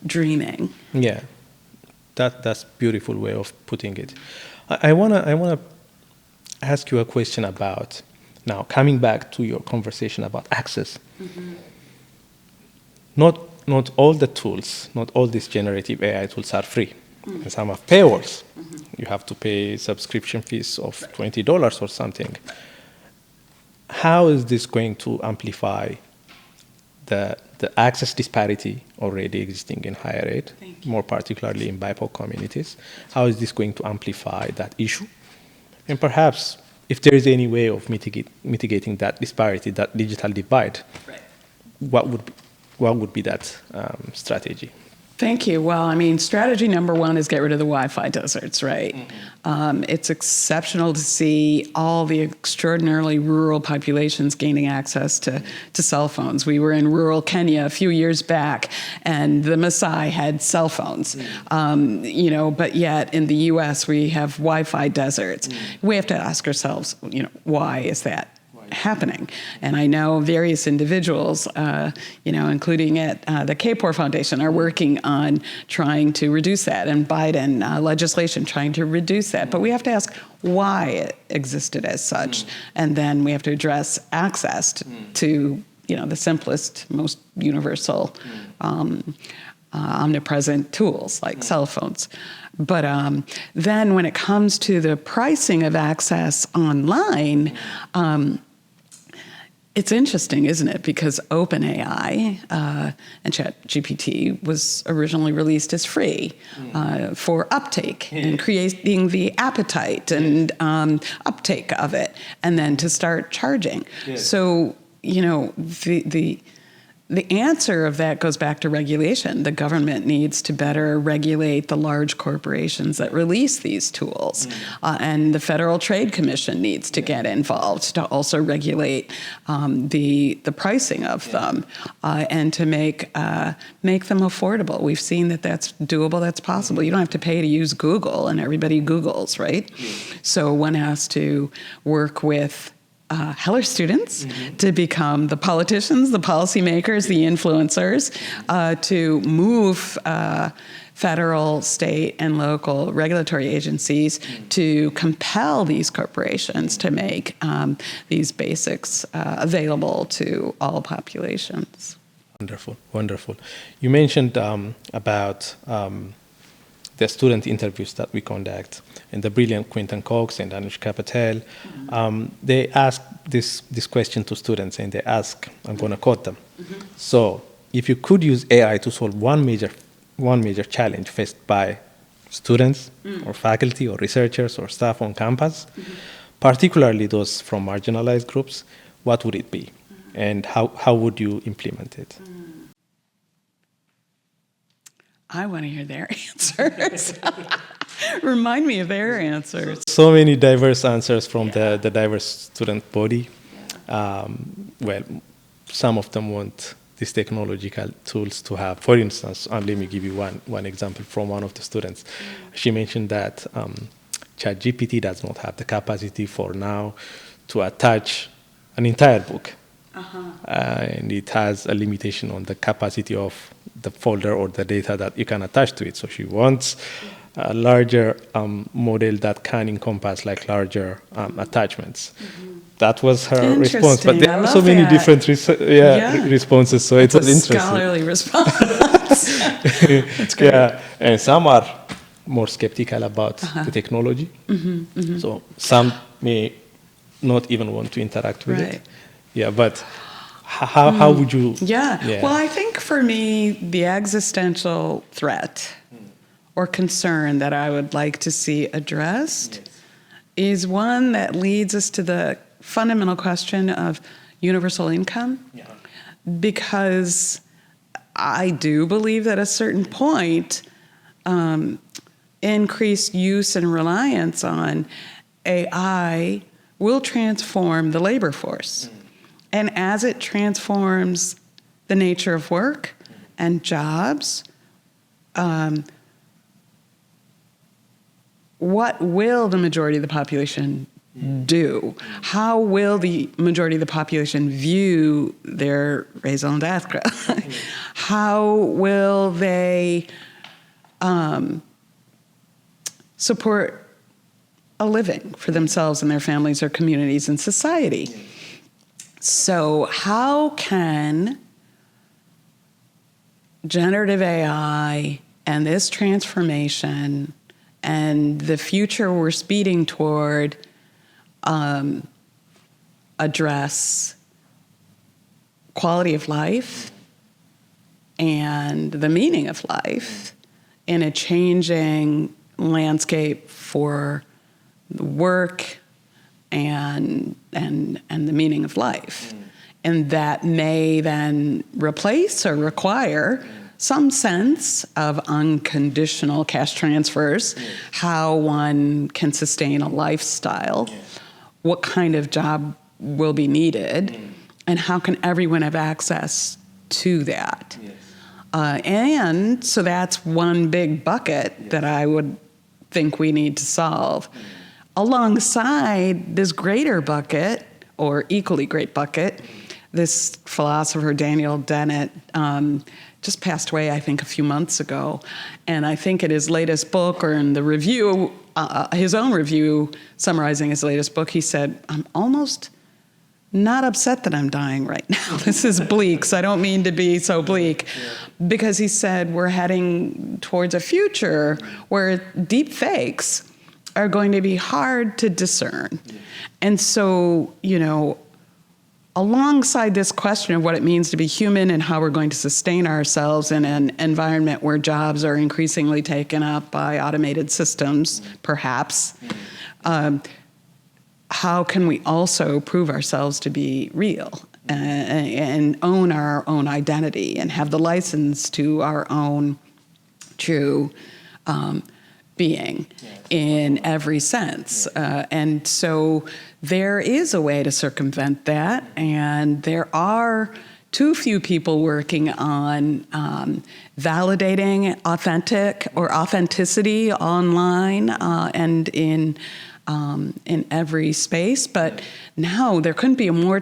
dreaming. Yeah. That's beautiful way of putting it. I wanna ask you a question about, now coming back to your conversation about access. Not all the tools, not all these generative AI tools are free. And some have paywalls. You have to pay subscription fees of $20 or something. How is this going to amplify the access disparity already existing in higher ed, more particularly in BIPOC communities? How is this going to amplify that issue? And perhaps if there is any way of mitigating that disparity, that digital divide, what would be that strategy? Thank you. Well, I mean, strategy number one is get rid of the Wi-Fi deserts, right? It's exceptional to see all the extraordinarily rural populations gaining access to cell phones. We were in rural Kenya a few years back, and the Maasai had cell phones. But yet in the U.S. we have Wi-Fi deserts. We have to ask ourselves, why is that happening? And I know various individuals, including at the KPOR Foundation, are working on trying to reduce that, and Biden legislation trying to reduce that. But we have to ask why it existed as such, and then we have to address access to the simplest, most universal, omnipresent tools like cell phones. But then when it comes to the pricing of access online, it's interesting, isn't it? Because OpenAI and ChatGPT was originally released as free for uptake and creating the appetite and uptake of it, and then to start charging. So, the answer of that goes back to regulation. The government needs to better regulate the large corporations that release these tools. And the Federal Trade Commission needs to get involved to also regulate the pricing of them and to make them affordable. We've seen that that's doable, that's possible. You don't have to pay to use Google, and everybody Googles, right? So one has to work with Heller students to become the politicians, the policymakers, the influencers, to move federal, state, and local regulatory agencies to compel these corporations to make these basics available to all populations. Wonderful, wonderful. You mentioned about the student interviews that we conduct, and the brilliant Quinton Cox and Anushka Patel. They ask this question to students, and they ask, I'm going to quote them. So, if you could use AI to solve one major challenge faced by students or faculty or researchers or staff on campus, particularly those from marginalized groups, what would it be? And how would you implement it? I want to hear their answers. Remind me of their answers. So many diverse answers from the diverse student body. Well, some of them want these technological tools to have. For instance, let me give you one example from one of the students. She mentioned that ChatGPT does not have the capacity for now to attach an entire book. And it has a limitation on the capacity of the folder or the data that you can attach to it. So she wants a larger model that can encompass like larger attachments. That was her response. But there are so many different responses. So it was interesting. Scholarly response. That's great. Yeah, and some are more skeptical about the technology. So some may not even want to interact with it. Yeah, but how would you? Well, I think for me, the existential threat or concern that I would like to see addressed is one that leads us to the fundamental question of universal income. Because I do believe that at a certain point, increased use and reliance on AI will transform the labor force. And as it transforms the nature of work and jobs, what will the majority of the population do? How will the majority of the population view their raison d'être? How will they support a living for themselves and their families, their communities, and society? So how can generative AI and this transformation and the future we're speeding toward address quality of life and the meaning of life in a changing landscape for work and the meaning of life? And that may then replace or require some sense of unconditional cash transfers, how one can sustain a lifestyle, what kind of job will be needed, and how can everyone have access to that. And so that's one big bucket that I would think we need to solve. Alongside this greater bucket, or equally great bucket, this philosopher Daniel Dennett just passed away, I think, a few months ago. And I think in his latest book, or in the review, his own review summarizing his latest book, he said, "I'm almost not upset that I'm dying right now." This is bleak, so I don't mean to be so bleak. Because he said we're heading towards a future where deep fakes are going to be hard to discern. And so, alongside this question of what it means to be human and how we're going to sustain ourselves in an environment where jobs are increasingly taken up by automated systems, perhaps, how can we also prove ourselves to be real and own our own identity and have the license to our own true being in every sense? And so there is a way to circumvent that, and there are too few people working on validating authenticity online and in every space. But now there couldn't be a more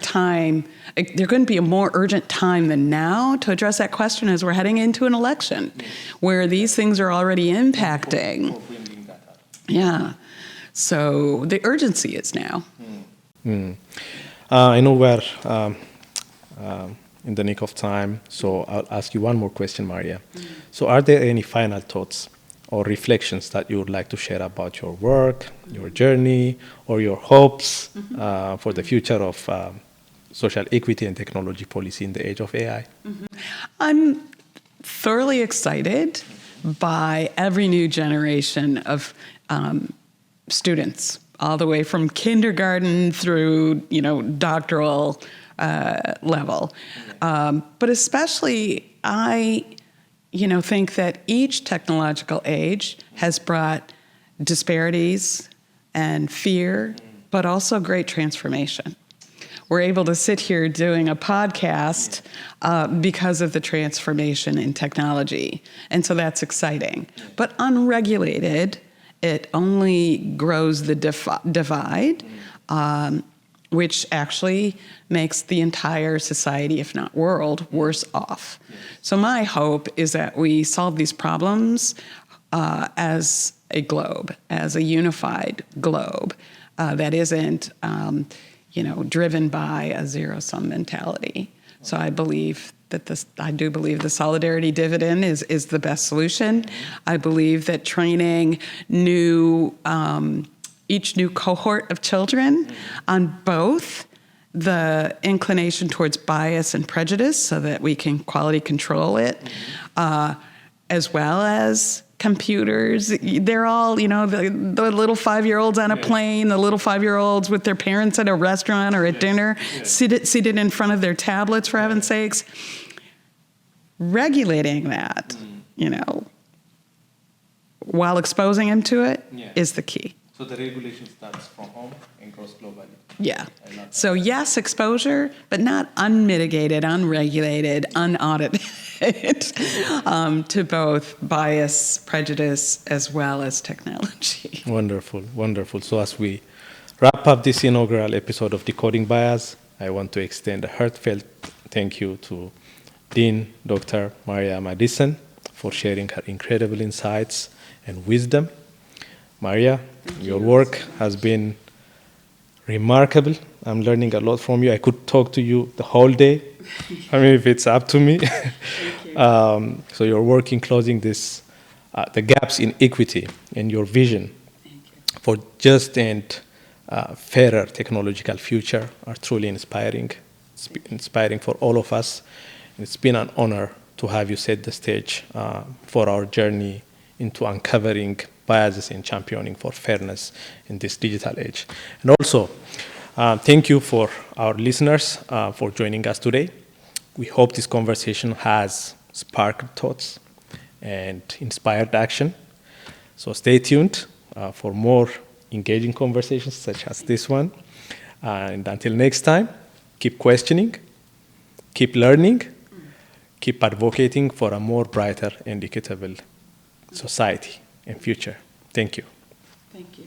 urgent time than now to address that question, as we're heading into an election where these things are already impacting. Yeah. So the urgency is now. I know we're in the nick of time, so I'll ask you one more question, Maria. So are there any final thoughts or reflections that you would like to share about your work, your journey, or your hopes for the future of social equity and technology policy in the age of AI? I'm thoroughly excited by every new generation of students, all the way from kindergarten through, doctoral level. But especially, I think that each technological age has brought disparities and fear, but also great transformation. We're able to sit here doing a podcast because of the transformation in technology. And so that's exciting. But unregulated, it only grows the divide, which actually makes the entire society, if not world, worse off. So my hope is that we solve these problems as a globe, as a unified globe that isn't, driven by a zero-sum mentality. So I do believe the solidarity dividend is the best solution. I believe that training each new cohort of children on both the inclination towards bias and prejudice so that we can quality control it, as well as computers. They're all, the little 5-year-olds on a plane, the little 5-year-olds with their parents at a restaurant or at dinner, seated in front of their tablets, for heaven's sakes. Regulating that, while exposing them to it is the key. So the regulation starts from home and goes globally. Yeah. So yes, exposure, but not unmitigated, unregulated, unaudited to both bias, prejudice, as well as technology. Wonderful, wonderful. So as we wrap up this inaugural episode of Decoding Bias, I want to extend a heartfelt thank you to Dean Dr. Maria Madison for sharing her incredible insights and wisdom. Maria, your work has been remarkable. I'm learning a lot from you. I could talk to you the whole day. If it's up to me. So your work in closing the gaps in equity and your vision for just and fairer technological future are truly inspiring. It's inspiring for all of us. It's been an honor to have you set the stage for our journey into uncovering biases and championing for fairness in this digital age. And also, thank you for our listeners for joining us today. We hope this conversation has sparked thoughts, and inspired action. So stay tuned for more engaging conversations such as this one. And until next time, keep questioning, keep learning, keep advocating for a more brighter and equitable society and future. Thank you. Thank you.